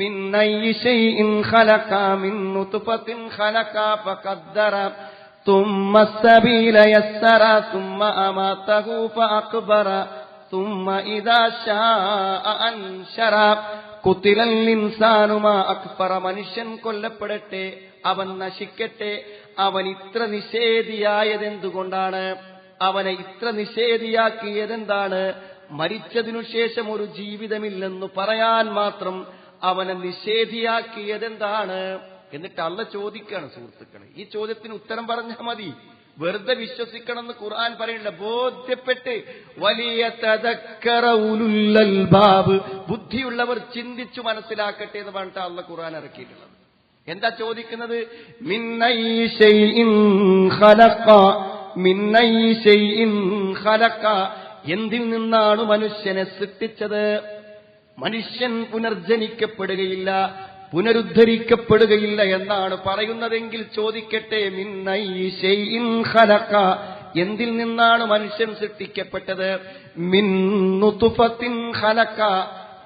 A: മിൻ അയ്യി ശൈഇൻ ഖലഖ മിൻ നുത്ഫത്തിൻ ഖലഖ ഫഖദ്ദറ ثم السبيل يسر ثم أماته فأقبر ثم إذا شاء أنشر قتل الإنسان ما أكفر. മനുഷ്യൻ കൊല്ലപ്പെടട്ടെ, അവൻ നശിക്കട്ടെ. അവൻ ഇത്ര നിഷേധിയായതെന്തുകൊണ്ടാണ്? അവനെ ഇത്ര നിഷേധിയാക്കിയതെന്താണ്? മരിച്ചതിനു ശേഷം ഒരു ജീവിതമില്ലെന്ന് പറയാൻ മാത്രം അവനെ നിഷേധിയാക്കിയതെന്താണ്? എന്നിട്ട് അല്ലാഹ് ചോദിക്കുകയാണ് സുഹൃത്തുക്കളെ. ഈ ചോദ്യത്തിന് ഉത്തരം പറഞ്ഞാൽ മതി. വെറുതെ വിശ്വസിക്കണമെന്ന് ഖുർആൻ പറയില്ല. ബോധ്യപ്പെട്ട് വലിയ തദക്കറ ഉലുൽ അൽബാബ്, ബുദ്ധിയുള്ളവർ ചിന്തിച്ചു മനസ്സിലാക്കട്ടെ എന്ന് പറഞ്ഞിട്ട് അല്ലാഹ് ഖുർആൻ ഇറക്കിയിട്ടുള്ളത്. എന്താ ചോദിക്കുന്നത്? മിൻ അയ്യി ശൈഇൻ ഖലഖ, മിൻ അയ്യി ശൈഇൻ ഖലഖ, എന്തിൽ നിന്നാണ് മനുഷ്യനെ സൃഷ്ടിച്ചത്? മനുഷ്യൻ പുനർജനിക്കപ്പെടുകയില്ല, പുനരുദ്ധരിക്കപ്പെടുകയില്ല എന്നാണ് പറയുന്നതെങ്കിൽ ചോദിക്കട്ടെ, മിൻ അയ്യി ശൈഇൻ ഖലഖ, എന്തിൽ നിന്നാണ് മനുഷ്യൻ സൃഷ്ടിക്കപ്പെട്ടത്? മിൻ നുത്ഫത്തിൻ ഖലഖ,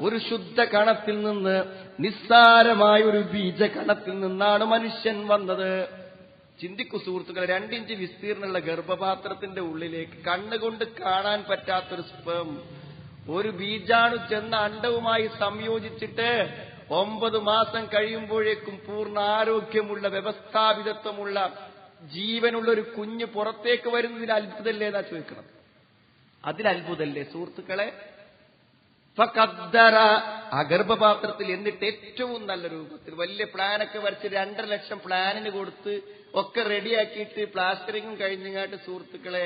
A: ഒരു ശുദ്ധ കണത്തിൽ നിന്ന്, നിസ്സാരമായ ഒരു ബീജകണത്തിൽ നിന്നാണ് മനുഷ്യൻ വന്നത്. ചിന്തിക്കൂ സുഹൃത്തുക്കളെ, 2 ഇഞ്ച് വിസ്തീർണമുള്ള ഗർഭപാത്രത്തിന്റെ ഉള്ളിലേക്ക് കണ്ണുകൊണ്ട് കാണാൻ പറ്റാത്തൊരു സ്പേം, ഒരു ബീജാണു ചെന്ന അണ്ഡവുമായി സംയോജിച്ചിട്ട് 9 മാസം കഴിയുമ്പോഴേക്കും പൂർണ്ണ ആരോഗ്യമുള്ള, വ്യവസ്ഥാപിതത്വമുള്ള, ജീവനുള്ള ഒരു കുഞ്ഞ് പുറത്തേക്ക് വരുന്നതിൽ അത്ഭുതമല്ലേ എന്നാ ചോദിക്കണം. അതിലത്ഭുതമല്ലേ സുഹൃത്തുക്കളെ? ഫഖദ്ദറ, ആ ഗർഭപാത്രത്തിൽ എന്നിട്ട് ഏറ്റവും നല്ല രൂപത്തിൽ വലിയ പ്ലാനൊക്കെ വരച്ച് 2.5 ലക്ഷം പ്ലാനിന് കൊടുത്ത് ഒക്കെ റെഡിയാക്കിയിട്ട് പ്ലാസ്റ്ററിങ്ങും കഴിഞ്ഞങ്ങാട്ട് സുഹൃത്തുക്കളെ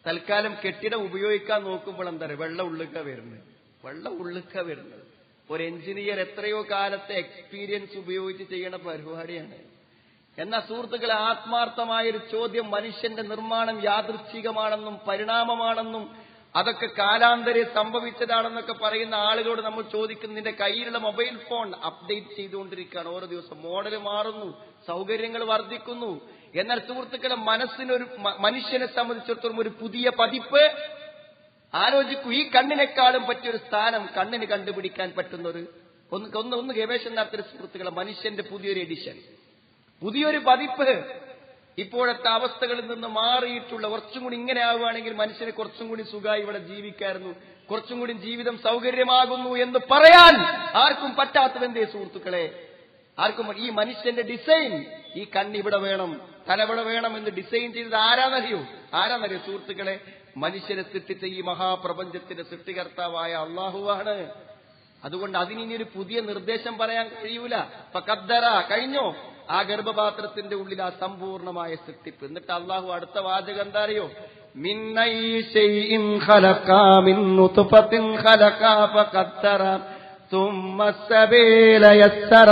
A: തൽക്കാലം കെട്ടിടം ഉപയോഗിക്കാൻ നോക്കുമ്പോൾ എന്താ പറയുക, വെള്ളം ഉള്ളുക്ക വരുന്നത്. ഒരു എഞ്ചിനീയർ എത്രയോ കാലത്തെ എക്സ്പീരിയൻസ് ഉപയോഗിച്ച് ചെയ്യണ പരിപാടിയാണ്. എന്നാൽ സുഹൃത്തുക്കളെ, ആത്മാർത്ഥമായൊരു ചോദ്യം, മനുഷ്യന്റെ നിർമ്മാണം യാദൃച്ഛികമാണെന്നും പരിണാമമാണെന്നും അതൊക്കെ കാലാന്തരെ സംഭവിച്ചതാണെന്നൊക്കെ പറയുന്ന ആളുകളോട് നമ്മൾ ചോദിക്കുന്നു, നിന്റെ കയ്യിലുള്ള മൊബൈൽ ഫോൺ അപ്ഡേറ്റ് ചെയ്തുകൊണ്ടിരിക്കുകയാണ്, ഓരോ ദിവസം മോഡൽ മാറുന്നു, സൗകര്യങ്ങൾ വർദ്ധിക്കുന്നു. എന്നാൽ സുഹൃത്തുക്കളെ, മനുഷ്യനെ സംബന്ധിച്ചിടത്തോളം ഒരു പുതിയ പതിപ്പ് ആലോചിക്കൂ. ഈ കണ്ണിനേക്കാളും പറ്റിയൊരു സ്ഥാനം കണ്ണിന് കണ്ടുപിടിക്കാൻ പറ്റുന്നൊരു ഒന്ന് ഗവേഷണം നടത്തിയ സുഹൃത്തുക്കളെ, മനുഷ്യന്റെ പുതിയൊരു എഡിഷൻ, പുതിയൊരു പതിപ്പ്, ഇപ്പോഴത്തെ അവസ്ഥകളിൽ നിന്ന് മാറിയിട്ടുള്ള, കുറച്ചും കൂടി ഇങ്ങനെ ആവുകയാണെങ്കിൽ മനുഷ്യന് കുറച്ചും കൂടി സുഖമായി ഇവിടെ ജീവിക്കായിരുന്നു, കുറച്ചും കൂടി ജീവിതം സൗകര്യമാകുന്നു എന്ന് പറയാൻ ആർക്കും പറ്റാത്തതെന്തേ സുഹൃത്തുക്കളെ? ആർക്കും. ഈ മനുഷ്യന്റെ ഡിസൈൻ, ഈ കണ്ണിവിടെ വേണം, തലവിടെ വേണം എന്ന് ഡിസൈൻ ചെയ്തത് ആരാന്നറിയോ സുഹൃത്തുക്കളെ? മനുഷ്യനെ സൃഷ്ടിച്ച ഈ മഹാപ്രപഞ്ചത്തിന്റെ സൃഷ്ടികർത്താവായ അള്ളാഹുവാണ്. അതുകൊണ്ട് അതിനി ഒരു പുതിയ നിർദ്ദേശം പറയാൻ കഴിയൂല. ഫഖദ്ദറ, കഴിഞ്ഞോ ആ ഗർഭപാത്രത്തിന്റെ ഉള്ളിൽ ആ സമ്പൂർണമായ സൃഷ്ടിപ്പ്. എന്നിട്ട് അള്ളാഹു അടുത്ത വാചകം എന്താ അറിയോ? മിൻ അയ്യി ശൈഇൻ ഖലഖ മിൻ നുത്ഫത്തിൻ ഖലഖ ഫഖദ്ദറ തുമ്മ സബീല യസ്സറ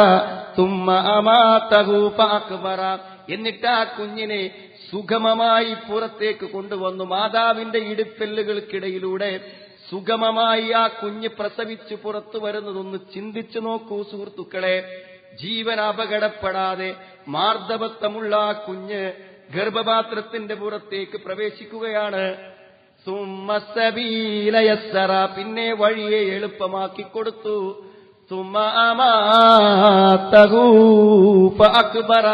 A: തുമ്മ അമാതഹു ഫഅക്ബറ. എന്നിട്ട് ആ കുഞ്ഞിനെ സുഗമമായി പുറത്തേക്ക് കൊണ്ടുവന്നു. മാതാവിന്റെ ഇടുപ്പെല്ലുകൾക്കിടയിലൂടെ സുഗമമായി ആ കുഞ്ഞ് പ്രസവിച്ച് പുറത്തു വരുന്നതൊന്ന് ചിന്തിച്ചു നോക്കൂ സുഹൃത്തുക്കളെ. ജീവൻ അപകടപ്പെടാതെ മാർദ്ദവത്വമുള്ള ആ കുഞ്ഞ് ഗർഭപാത്രത്തിന്റെ പുറത്തേക്ക് പ്രവേശിക്കുകയാണ്. സുമ്മ സബീല യസ്സറ, പിന്നെ വഴിയെ എളുപ്പമാക്കി കൊടുത്തു. സുമ്മ അമാതഹു ഫഅക്ബറ,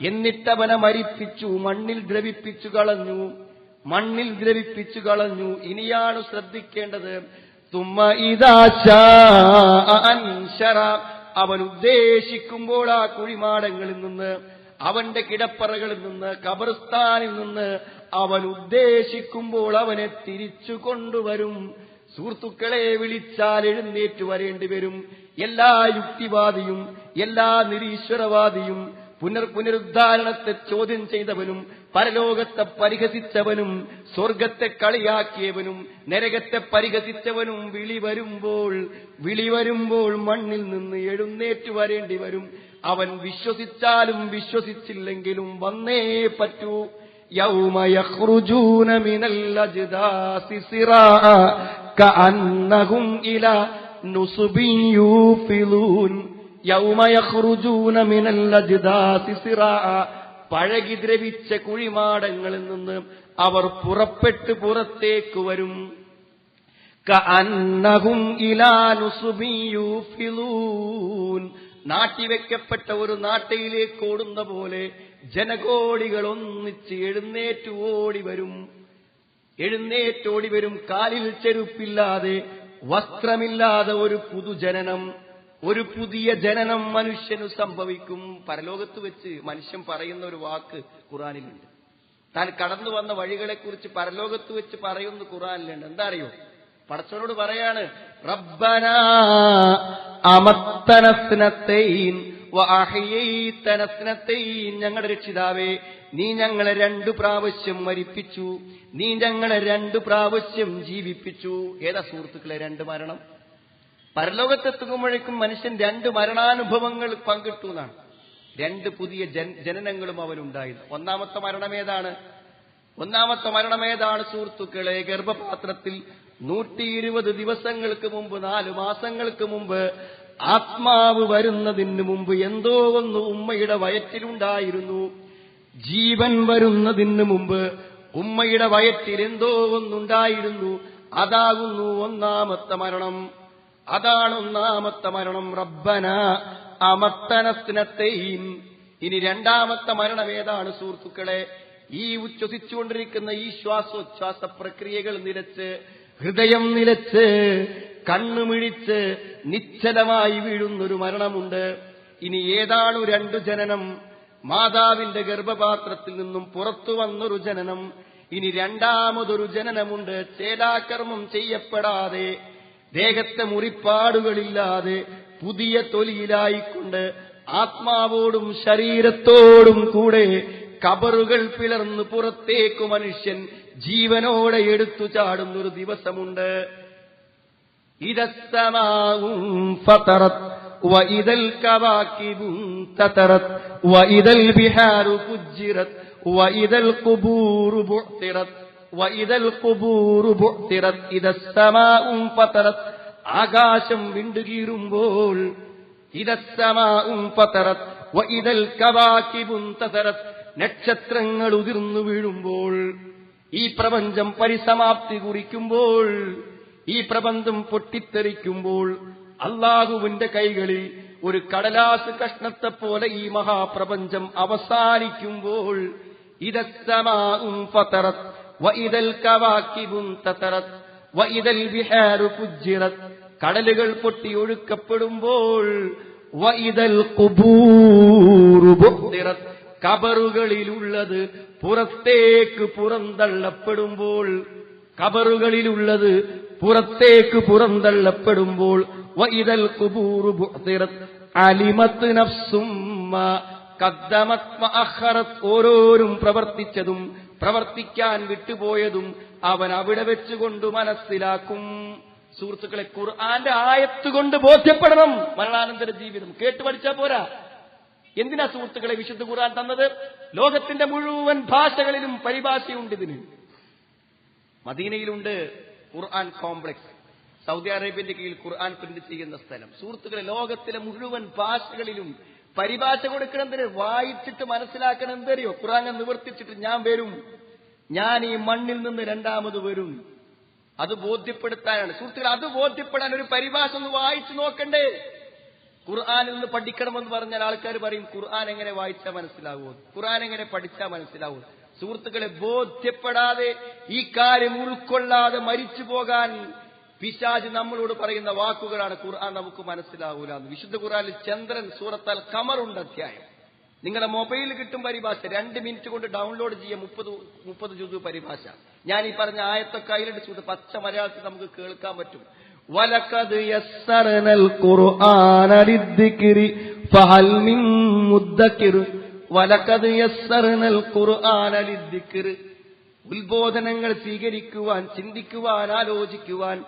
A: എന്നിട്ടവനെ മരിപ്പിച്ചു, മണ്ണിൽ ദ്രവിപ്പിച്ചു കളഞ്ഞു. ഇനിയാണ് ശ്രദ്ധിക്കേണ്ടത്. സുമ്മ ഇദാ ശാഅ അൻശറ, അവൻ ഉദ്ദേശിക്കുമ്പോൾ ആ കുഴിമാടങ്ങളിൽ നിന്ന്, അവന്റെ കിടപ്പറകളിൽ നിന്ന്, ഖബർസ്ഥാനിൽ നിന്ന് അവൻ ഉദ്ദേശിക്കുമ്പോൾ അവനെ തിരിച്ചു കൊണ്ടുവരും. സുഹൃത്തുക്കളെ, വിളിച്ചാൽ എഴുന്നേറ്റ് വരേണ്ടി വരും. എല്ലാ യുക്തിവാദിയും, എല്ലാ നിരീശ്വരവാദിയും, പുനരുദ്ധാരണത്തെ ചോദ്യം ചെയ്തവനും, പരലോകത്തെ പരിഹസിച്ചവനും, സ്വർഗത്തെ കളിയാക്കിയവനും, നരകത്തെ പരിഹസിച്ചവനും വിളി വരുമ്പോൾ മണ്ണിൽ നിന്ന് എഴുന്നേറ്റ് വരേണ്ടി വരും. അവൻ വിശ്വസിച്ചാലും വിശ്വസിച്ചില്ലെങ്കിലും വന്നേ പറ്റൂ. യൗമ യഖ്റുജൂന മിനൽ അജ്ദാസി സിറാഅ കഅന്നഹും ഇലാ നുസ്ബിൻ യൂഫിലൂൻ. യൗമ യഖ്റുജൂന മിനൽ അജ്ദാസി സിറാഅ, പഴകി ദ്രവിച്ച കുഴിമാടങ്ങളിൽ നിന്ന് അവർ പുറത്തേക്ക് വരും. കഅന്നഹും ഇലാ നുസ്ബിൻ യൂഫിലൂൻ, നാട്ടിവെക്കപ്പെട്ട ഒരു നാട്ടയിലേക്ക് ഓടുന്ന പോലെ ജനകോടികൾ ഒന്നിച്ച് എഴുന്നേറ്റോടി വരും. കാലിൽ ചെരുപ്പില്ലാതെ, വസ്ത്രമില്ലാതെ ഒരു പുതിയ ജനനം മനുഷ്യന് സംഭവിക്കും. പരലോകത്ത് വെച്ച് മനുഷ്യൻ പറയുന്ന ഒരു വാക്ക് ഖുർആനിലുണ്ട്. താൻ കടന്നു വന്ന വഴികളെക്കുറിച്ച് പരലോകത്ത് വെച്ച് പറയുന്ന ഖുർആനിലുണ്ട്. എന്താ അറിയോ? പടച്ചവനോട് പറയാണ്, റബ്ബനാ അമത്തനസ്നതൈൻ വഅഹയൈതനസ്നതൈൻ, ഞങ്ങളുടെ രക്ഷിതാവേ, നീ ഞങ്ങളെ 2 പ്രാവശ്യം മരിപ്പിച്ചു, നീ ഞങ്ങളെ 2 പ്രാവശ്യം ജീവിപ്പിച്ചു. ഏതാ സുഹൃത്തുക്കളെ 2 മരണം? പരലോകത്തെത്തുമ്പോഴേക്കും മനുഷ്യൻ 2 മരണാനുഭവങ്ങൾ പങ്കിട്ടു എന്നാണ്. 2 പുതിയ ജനനങ്ങളും അവനുണ്ടായത്. ഒന്നാമത്തെ മരണം ഏതാണ്? ഒന്നാമത്തെ മരണം ഏതാണ് സുഹൃത്തുക്കളെ? ഗർഭപാത്രത്തിൽ 120 ദിവസങ്ങൾക്ക് മുമ്പ്, 4 മാസങ്ങൾക്ക് മുമ്പ്, ആത്മാവ് വരുന്നതിന് മുമ്പ് എന്തോ ഒന്ന് ഉമ്മയുടെ വയറ്റിലുണ്ടായിരുന്നു. ജീവൻ വരുന്നതിന് മുമ്പ് ഉമ്മയുടെ വയറ്റിൽ എന്തോ ഒന്നുണ്ടായിരുന്നു. അതാകുന്നു ഒന്നാമത്തെ മരണം. അതാണ് ഒന്നാമത്തെ മരണം. റബ്ബന അമത്തനസ്നതൈൻ. ഇനി രണ്ടാമത്തെ മരണം ഏതാണ് സുഹൃത്തുക്കളെ? ഈ ഉച്ഛ്വസിച്ചുകൊണ്ടിരിക്കുന്ന ഈ ശ്വാസോച്ഛ്വാസ പ്രക്രിയകൾ നിലച്ച്, ഹൃദയം നിലച്ച്, കണ്ണുമിഴിച്ച് നിശ്ചലമായി വീഴുന്നൊരു മരണമുണ്ട്. ഇനി ഏതാണ് 2 ജനനം? മാതാവിന്റെ ഗർഭപാത്രത്തിൽ നിന്നും പുറത്തു വന്നൊരു ജനനം. ഇനി രണ്ടാമതൊരു ജനനമുണ്ട്. ചേലാകർമ്മം ചെയ്യപ്പെടാതെ, ദേഹത്തെ മുറിപ്പാടുകളില്ലാതെ, പുതിയ തൊലിയിലായിക്കൊണ്ട് ആത്മാവോടും ശരീരത്തോടും കൂടെ കബറുകൾ പിളർന്ന് പുറത്തേക്ക് മനുഷ്യൻ ജീവനോടെ എടുത്തു ചാടുന്നൊരു ദിവസമുണ്ട്. ഇദസ്സമാഉം ഫതറത് വഇദൽ കവാകിബും തതറത് വഇദൽ ബിഹാറു ഫുജ്ജിറത് വഇദൽ ഖുബൂറു ബുഅ്തിറത് വഇദൽ ഖുബൂറു ബുഅ്തിറത്. ഇദസ്സമാഉം ഫതറത്, ആകാശം വിണ്ടുകീറുമ്പോൾ. ഇദസ്സമാഉം ഫതറത് വഇദൽ കവാകിബും തതറത്, നക്ഷത്രങ്ങൾ ഉതിർന്നു വീഴുമ്പോൾ. ഈ പ്രപഞ്ചം പരിസമാപ്തി കുറിക്കുമ്പോൾ, ഈ പ്രപഞ്ചം പൊട്ടിത്തെറിക്കുമ്പോൾ, അല്ലാഹുവിന്റെ കൈകളിൽ ഒരു കടലാസ് കഷ്ണത്തെ പോലെ ഈ മഹാപ്രപഞ്ചം അവസാനിക്കുമ്പോൾ, ഇദസ്സമാഉം ഫതറത് വഇദൽ കവാകിബും തതറത് വഇദൽ ബിഹാറു ഫുജ്ജിറത്, കടലുകൾ പൊട്ടി ഒഴുക്കപ്പെടുമ്പോൾ, വഇദൽ ഖുബൂറു ബുഅ്തിറത്, കബറുകളിലുള്ളത് പുറത്തേക്ക് പുറന്തള്ളപ്പെടുമ്പോൾ, കബറുകളിലുള്ളത് പുറത്തേക്ക് പുറന്തള്ളപ്പെടുമ്പോൾ, വഇദൽ ഖുബൂറു ബുഅ്തിറത് അലിമത് നഫ്സും മാ ഖദ്ദമത് വഅഖറത്, ഓരോരും പ്രവർത്തിച്ചതും പ്രവർത്തിക്കാൻ വിട്ടുപോയതും അവൻ അവിടെ വെച്ചുകൊണ്ട് മനസ്സിലാക്കും. സുഹൃത്തുക്കളെ, ഖുർആന്റെ ആയത്ത് കൊണ്ട് ബോധ്യപ്പെടണം മരണാനന്തര ജീവിതം. കേട്ടു പഠിച്ചാൽ പോരാ. എന്തിനാ സുഹൃത്തുക്കളെ വിശുദ്ധ ഖുർആൻ തന്നത്? ലോകത്തിന്റെ മുഴുവൻ ഭാഷകളിലും പരിഭാഷയുണ്ട് ഇതിന്. മദീനയിലുണ്ട് ഖുർആൻ കോംപ്ലക്സ്, സൗദി അറേബ്യന്റെ കീഴിൽ ഖുർആൻ പ്രിന്റ് ചെയ്യുന്ന സ്ഥലം. സുഹൃത്തുക്കളെ, ലോകത്തിലെ മുഴുവൻ ഭാഷകളിലും പരിഭാഷ കൊടുക്കണമെന്തിന്? വായിച്ചിട്ട് മനസ്സിലാക്കണം. എന്തറിയോ? ഖുർആൻ നിവർത്തിച്ചിട്ട് ഞാൻ വരും, ഞാൻ ഈ മണ്ണിൽ നിന്ന് രണ്ടാമത് വരും. അത് ബോധ്യപ്പെടുത്താനാണ് സുഹൃത്തുക്കളെ. അത് ബോധ്യപ്പെടാൻ ഒരു പരിഭാഷ ഒന്ന് വായിച്ചു നോക്കണ്ടേ? ഖുർആനിൽ നിന്ന് പഠിക്കണമെന്ന് പറഞ്ഞാൽ ആൾക്കാർ പറയും, ഖുർആൻ എങ്ങനെ വായിച്ചാൽ മനസ്സിലാവൂ, ഖുർആൻ എങ്ങനെ പഠിച്ചാൽ മനസ്സിലാവൂ. സുഹൃത്തുക്കളെ, ബോധ്യപ്പെടാതെ, ഈ കാര്യം ഉൾക്കൊള്ളാതെ മരിച്ചു പോകാൻ പിശാച് നമ്മളോട് പറയുന്ന വാക്കുകളാണ് ഖുർആൻ നമുക്ക് മനസ്സിലാവൂല. വിശുദ്ധ ഖുർആനിൽ ചന്ദ്രൻ സൂറത്തുൽ ഖമറുണ്ട് അധ്യായം. നിങ്ങളുടെ മൊബൈലിൽ കിട്ടും പരിഭാഷ. 2 മിനിറ്റ് കൊണ്ട് ഡൗൺലോഡ് ചെയ്യാം 30 ജുസു പരിഭാഷ. ഞാൻ ഈ പറഞ്ഞ ആയത്തൊക്കെ അതിലെടുത്ത് പച്ച മലയാളത്തിൽ നമുക്ക് കേൾക്കാൻ പറ്റും. വലഖദ് യസ്സർനൽ ഖുർആന ലിദ്ദിക്രി ഫഹൽ മിൻ മുദ്ദക്കിർ. വലഖദ് യസ്സർനൽ ഖുർആന ലിദ്ദിക്ർ, ഉത്ബോധനങ്ങൾ സ്വീകരിക്കുവാൻ, ചിന്തിക്കുവാൻ, ആലോചിക്കുവാൻ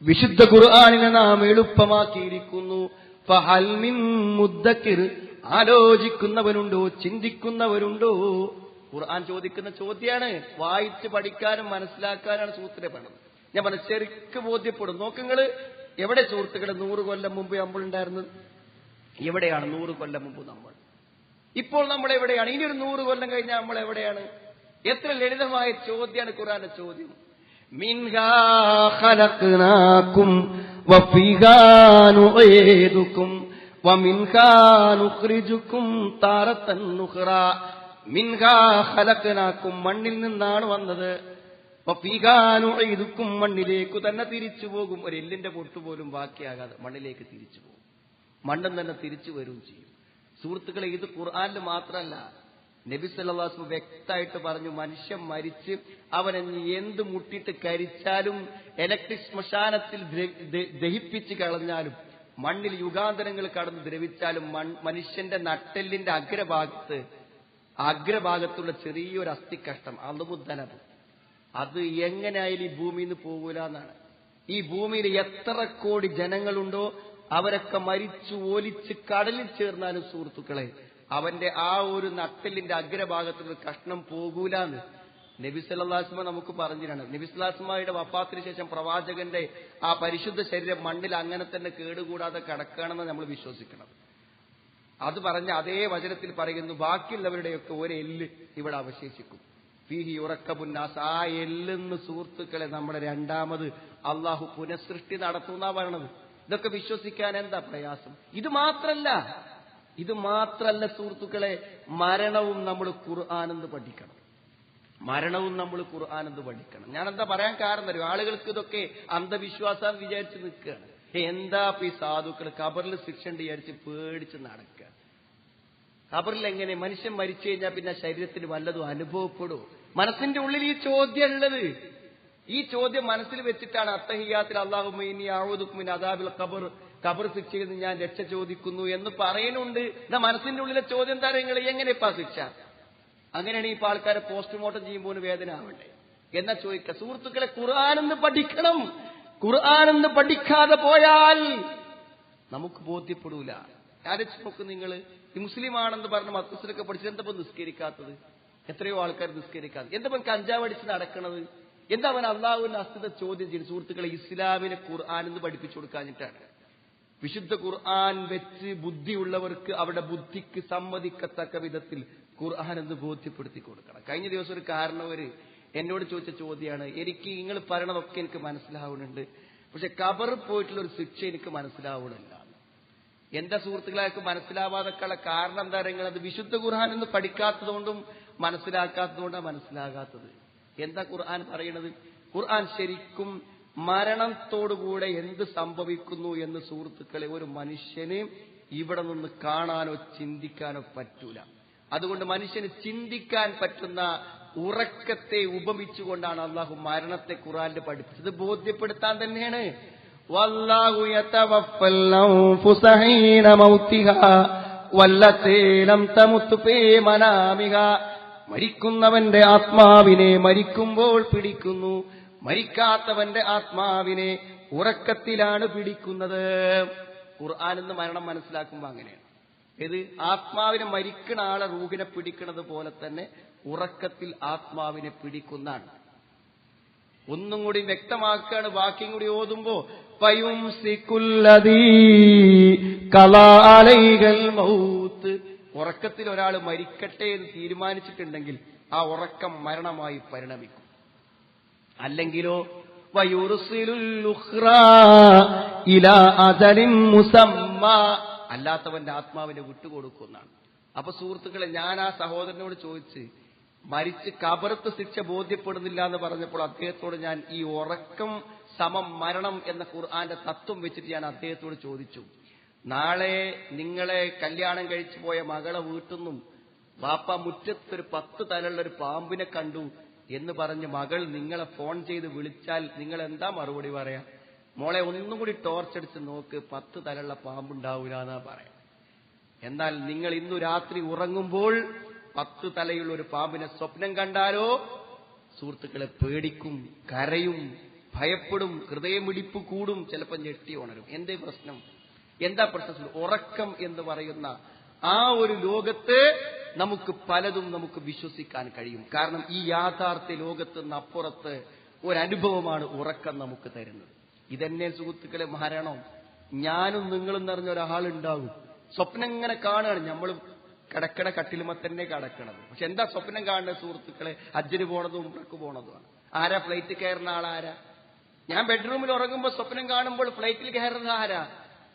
A: വിശുദ്ധ ഖുർആനിനെ നാം എളുപ്പമാക്കിയിരിക്കുന്നു. ഫഹൽ മിൻ മുദ്ദക്കിർ, ആലോചിക്കുന്നവരുണ്ടോ, ചിന്തിക്കുന്നവരുണ്ടോ? ഖുർആൻ ചോദിക്കുന്ന ചോദ്യമാണ്. വായിച്ച് പഠിക്കാനും മനസ്സിലാക്കാനാണ് സുഹൃത്തിനെ വേണം. ഞാൻ പറഞ്ഞ ശരിക്ക് ബോധ്യപ്പെടും. നോക്കുങ്ങള്, എവിടെ സുഹൃത്തുക്കളെ 100 കൊല്ലം മുമ്പ് നമ്മളുണ്ടായിരുന്നത്? എവിടെയാണ് 100 കൊല്ലം മുമ്പ് നമ്മൾ? ഇപ്പോൾ നമ്മൾ എവിടെയാണ്? ഇനി ഒരു 100 കൊല്ലം കഴിഞ്ഞാൽ നമ്മൾ എവിടെയാണ്? എത്ര ലളിതമായ ചോദ്യമാണ് ഖുർആന്റെ ചോദ്യം. മിൻഹാ ഖലഖ്നാകും വഫീഹാ നുഈദുകും വമിൻഹാ നുഖ്രിജുകും താറത്തൻ നുഖ്റാ. മിൻഹാ ഖലഖ്നാകും, മണ്ണിൽ നിന്നാണ് വന്നത്. വഫീഹാ നുഈദുകും, മണ്ണിലേക്ക് തന്നെ തിരിച്ചു പോകും. ഒരു എല്ലിന്റെ പൊട്ടുപോലും ബാക്കിയാകാതെ മണ്ണിലേക്ക് തിരിച്ചു പോകും. മണ്ണും തന്നെ തിരിച്ചു വരും ചെയ്യും. സുഹൃത്തുക്കളെ, ഇത് ഖുർആനിൽ മാത്രമല്ല, നബി സല്ലല്ലാഹു അലൈഹി വസല്ലം വ്യക്തമായിട്ട് പറഞ്ഞു, മനുഷ്യൻ മരിച്ച് അവനെ എന്ത് മുട്ടിയിട്ട് കരിച്ചാലും, ഇലക്ട്രിക് ശ്മശാനത്തിൽ ദഹിപ്പിച്ച് കളഞ്ഞാലും, മണ്ണിൽ യുഗാന്തരങ്ങൾ കടന്ന് ദ്രവിച്ചാലും, മനുഷ്യന്റെ നട്ടെല്ലിന്റെ അഗ്രഭാഗത്തുള്ള ചെറിയൊരു അസ്ഥിക്കഷ്ടം, അളുമുദ്ദനബ്, അത് എങ്ങനെയായാലും ഈ ഭൂമിയിൽ നിന്ന് പോകൂല എന്നാണ്. ഈ ഭൂമിയിൽ എത്ര കോടി ജനങ്ങളുണ്ടോ അവരൊക്കെ മരിച്ചു ഒലിച്ച് കടലിൽ ചേർന്നാലും സുഹൃത്തുക്കളെ, അവന്റെ ആ ഒരു നട്ടെല്ലിന്റെ അഗ്രഭാഗത്തുള്ള കഷ്ണം പോകൂലെന്ന് നബി സല്ലല്ലാഹു അലൈഹി വസല്ലം നമുക്ക് പറഞ്ഞിട്ടാണ്. നബി സല്ലല്ലാഹു അലൈഹി വസല്ലമയുടെ വഫാത്തിന് ശേഷം പ്രവാചകന്റെ ആ പരിശുദ്ധ ശരീരം മണ്ണിൽ അങ്ങനെ തന്നെ കേടുകൂടാതെ കിടക്കുകയാണെന്ന് നമ്മൾ വിശ്വസിക്കണം. അത് പറഞ്ഞ അതേ വചനത്തിൽ പറയുന്നു, ബാക്കിയുള്ളവരുടെയൊക്കെ ഒരു എല്ല് ഇവിടെ അവശേഷിക്കും. ഫീഹി യുറക്കബുന്നാസ്, ആ എല്ലെന്ന് സുഹൃത്തുക്കളെ നമ്മുടെ രണ്ടാമത് അള്ളാഹു പുനഃസൃഷ്ടി നടത്തുന്ന പറയണത്. ഇതൊക്കെ വിശ്വസിക്കാൻ എന്താ പ്രയാസം? ഇത് മാത്രല്ല സുഹൃത്തുക്കളെ, മരണവും നമ്മൾ ഖുർആനെന്ന് പഠിക്കണം. ഞാനെന്താ പറയാൻ കാരണം തരും, ആളുകൾക്ക് ഇതൊക്കെ അന്ധവിശ്വാസം വിചാരിച്ച് നിൽക്കുകയാണ്. എന്താ ഈ സാധുക്കൾ ഖബറിൽ ശിക്ഷ ഉണ്ട് വിചാരിച്ച് പേടിച്ച് നടക്കുക. ഖബറിൽ എങ്ങനെ മനുഷ്യൻ മരിച്ചു കഴിഞ്ഞാൽ പിന്നെ ശരീരത്തിന് വല്ലതും അനുഭവപ്പെടുമോ? മനസ്സിന്റെ ഉള്ളിൽ ഈ ചോദ്യം ഉള്ളത്. ഈ ചോദ്യം മനസ്സിൽ വെച്ചിട്ടാണ് അത്തഹിയ്യാത്തിൽ അല്ലാഹുമ്മ ഇന്നി അഊദുക മിൻ അദാബിൽ ഖബർ ശിക്ഷയിൽ നിന്ന് ഞാൻ രക്ഷ ചോദിക്കുന്നു എന്ന് പറയുന്നുണ്ട്. എന്നാ മനസ്സിന്റെ ഉള്ളിലെ ചോദ്യം എന്താ, നിങ്ങൾ എങ്ങനെ ഇപ്പാ ശിക്ഷ? അങ്ങനെയാണ് ഇപ്പൊ ആൾക്കാരെ പോസ്റ്റ്മോർട്ടം ചെയ്യുമ്പോൾ വേദന ആവണ്ടേ എന്നാ ചോദിക്കുക. സുഹൃത്തുക്കളെ, ഖുർആനെന്ന് പഠിക്കണം. ഖുർആനെന്ന് പഠിക്കാതെ പോയാൽ നമുക്ക് ബോധ്യപ്പെടൂല. ആലോചിച്ച് നോക്ക്, നിങ്ങൾ ഈ മുസ്ലിമാണെന്ന് പറഞ്ഞ മദ്രസയിലൊക്കെ പഠിച്ചിട്ട് എന്താ നിസ്കരിക്കാത്തത്? എത്രയോ ആൾക്കാർ നിസ്കരിക്കാതെ. എന്താ കഞ്ചാവ് അടിച്ച് നടക്കണത്? എന്താ അവൻ അള്ളാഹുവിന്റെ അസ്തിത്വ ചോദ്യം ചെയ്യുന്നത്? സുഹൃത്തുക്കളെ, ഇസ്ലാമിനെ ഖുർആനെന്ന് പഠിപ്പിച്ചു കൊടുക്കാഞ്ഞിട്ടാണ്. വിശുദ്ധ ഖുർആൻ വെച്ച് ബുദ്ധിയുള്ളവർക്ക് അവരുടെ ബുദ്ധിക്ക് സമ്മതിക്കത്തക്ക വിധത്തിൽ ഖുർആൻ എന്ന് ബോധ്യപ്പെടുത്തി കൊടുക്കണം. കഴിഞ്ഞ ദിവസം ഒരു കാരണവര് എന്നോട് ചോദിച്ച ചോദ്യമാണ്, എനിക്ക് നിങ്ങൾ പറയണതൊക്കെ എനിക്ക് മനസ്സിലാവുന്നുണ്ട്, പക്ഷെ ഖബറിൽ പോയിട്ടുള്ള ഒരു ശിക്ഷ എനിക്ക് മനസ്സിലാവണില്ല. എന്റെ സുഹൃത്തുക്കളാർക്ക് മനസ്സിലാവാതൊക്കെയുള്ള കാരണം എന്താ? നിങ്ങളത് വിശുദ്ധ ഖുർആൻ എന്ന് പഠിക്കാത്തതുകൊണ്ടും മനസ്സിലാക്കാത്തതുകൊണ്ടാണ് മനസ്സിലാകാത്തത്. എന്താ ഖുർആൻ പറയണത്? ഖുർആൻ ശരിക്കും മരണത്തോടുകൂടെ എന്ത് സംഭവിക്കുന്നു എന്ന് സുഹൃത്തുക്കളെ ഒരു മനുഷ്യന് ഇവിടെ നിന്ന് കാണാനോ ചിന്തിക്കാനോ പറ്റൂല. അതുകൊണ്ട് മനുഷ്യന് ചിന്തിക്കാൻ പറ്റുന്ന ഉറക്കത്തെ ഉപമിച്ചുകൊണ്ടാണ് അള്ളാഹു മരണത്തെ ഖുർആനിൽ പഠിപ്പിച്ചത്. ബോധ്യപ്പെടുത്താൻ തന്നെയാണ്. വല്ലാഹു യതവഫൽ അൻഫുസ ഹീന മൗതിഹാ വല്ലതീ ലം തമുത് ഫീ മനാമിഹാ. മരിക്കുന്നവന്റെ ആത്മാവിനെ മരിക്കുമ്പോൾ പിടിക്കുന്നു, മരിക്കാത്തവന്റെ ആത്മാവിനെ ഉറക്കത്തിലാണ് പിടിക്കുന്നത്. ഖുർആൻ എന്ന് മരണം മനസ്സിലാക്കുമ്പോൾ അങ്ങനെയാണ്. ഇത് ആത്മാവിനെ മരിക്കണ ആളെ റൂഹിനെ പിടിക്കുന്നത് പോലെ തന്നെ ഉറക്കത്തിൽ ആത്മാവിനെ പിടിക്കുന്നതാണ്. ഒന്നും കൂടി വ്യക്തമാക്കുകയാണ്, ബാക്കിയും കൂടി ഓതുമ്പോ ഉറക്കത്തിൽ ഒരാൾ മരിക്കട്ടെ എന്ന് തീരുമാനിച്ചിട്ടുണ്ടെങ്കിൽ ആ ഉറക്കം മരണമായി പരിണമിക്കും. അല്ലെങ്കിലോ അല്ലാത്തവന്റെ ആത്മാവിനെ വിട്ടുകൊടുക്കുന്നതാണ്. അപ്പൊ സുഹൃത്തുക്കളെ, ഞാൻ ആ സഹോദരനോട് ചോദിച്ച്, മരിച്ച് കബറത്ത് ശിക്ഷ ബോധ്യപ്പെടുന്നില്ല എന്ന് പറഞ്ഞപ്പോൾ അദ്ദേഹത്തോട് ഞാൻ ഈ ഉറക്കം സമം മരണം എന്ന ഖുർആന്റെ തത്വം വെച്ചിട്ട് ഞാൻ അദ്ദേഹത്തോട് ചോദിച്ചു, നാളെ നിങ്ങളെ കല്യാണം കഴിച്ചു പോയ മകളെ വീട്ടുന്നും ബാപ്പ മുറ്റത്തൊരു 10 തലയുള്ള ഒരു പാമ്പിനെ കണ്ടു എന്ന് പറഞ്ഞ് മകൾ നിങ്ങളെ ഫോൺ ചെയ്ത് വിളിച്ചാൽ നിങ്ങൾ എന്താ മറുപടി പറയാ? മോളെ ഒന്നും കൂടി ടോർച്ചടിച്ച് നോക്ക്, 10 തലയുള്ള പാമ്പുണ്ടാവൂല എന്നാ പറയാം. എന്നാൽ നിങ്ങൾ ഇന്നു രാത്രി ഉറങ്ങുമ്പോൾ 10 തലയുള്ള ഒരു പാമ്പിനെ സ്വപ്നം കണ്ടാലോ സുഹൃത്തുക്കളെ പേടിക്കും, കരയും, ഭയപ്പെടും, ഹൃദയമിടിപ്പ് കൂടും, ചിലപ്പോൾ ഞെട്ടി ഉണരും. എന്തേ പ്രശ്നം? എന്താ പ്രശ്നം? ഉറക്കം എന്ന് പറയുന്ന ആ ഒരു ലോകത്ത് നമുക്ക് പലതും നമുക്ക് വിശ്വസിക്കാൻ കഴിയും. കാരണം ഈ യാഥാർത്ഥ്യ ലോകത്ത് നിന്ന് അപ്പുറത്ത് ഒരനുഭവമാണ് ഉറക്കം നമുക്ക് തരുന്നത്. ഇതെന്നെ സുഹൃത്തുക്കളെ മരണം. ഞാനും നിങ്ങളും നിറഞ്ഞ ഒരാളുണ്ടാകും. സ്വപ്നം ഇങ്ങനെ കാണുകയാണ്, നമ്മൾ കിടക്കട കട്ടിലുമ തന്നെ കിടക്കണത്. പക്ഷെ എന്താ സ്വപ്നം കാണുന്നത് സുഹൃത്തുക്കളെ? ഹജ്ജിന് പോണതും ഉംറക്ക് പോണതുമാണ്. ആരാ ഫ്ലൈറ്റ് കയറുന്ന ആളാരാ? ഞാൻ ബെഡ്റൂമിൽ ഉറങ്ങുമ്പോൾ സ്വപ്നം കാണുമ്പോൾ ഫ്ലൈറ്റിൽ കയറുന്നത് ആരാ?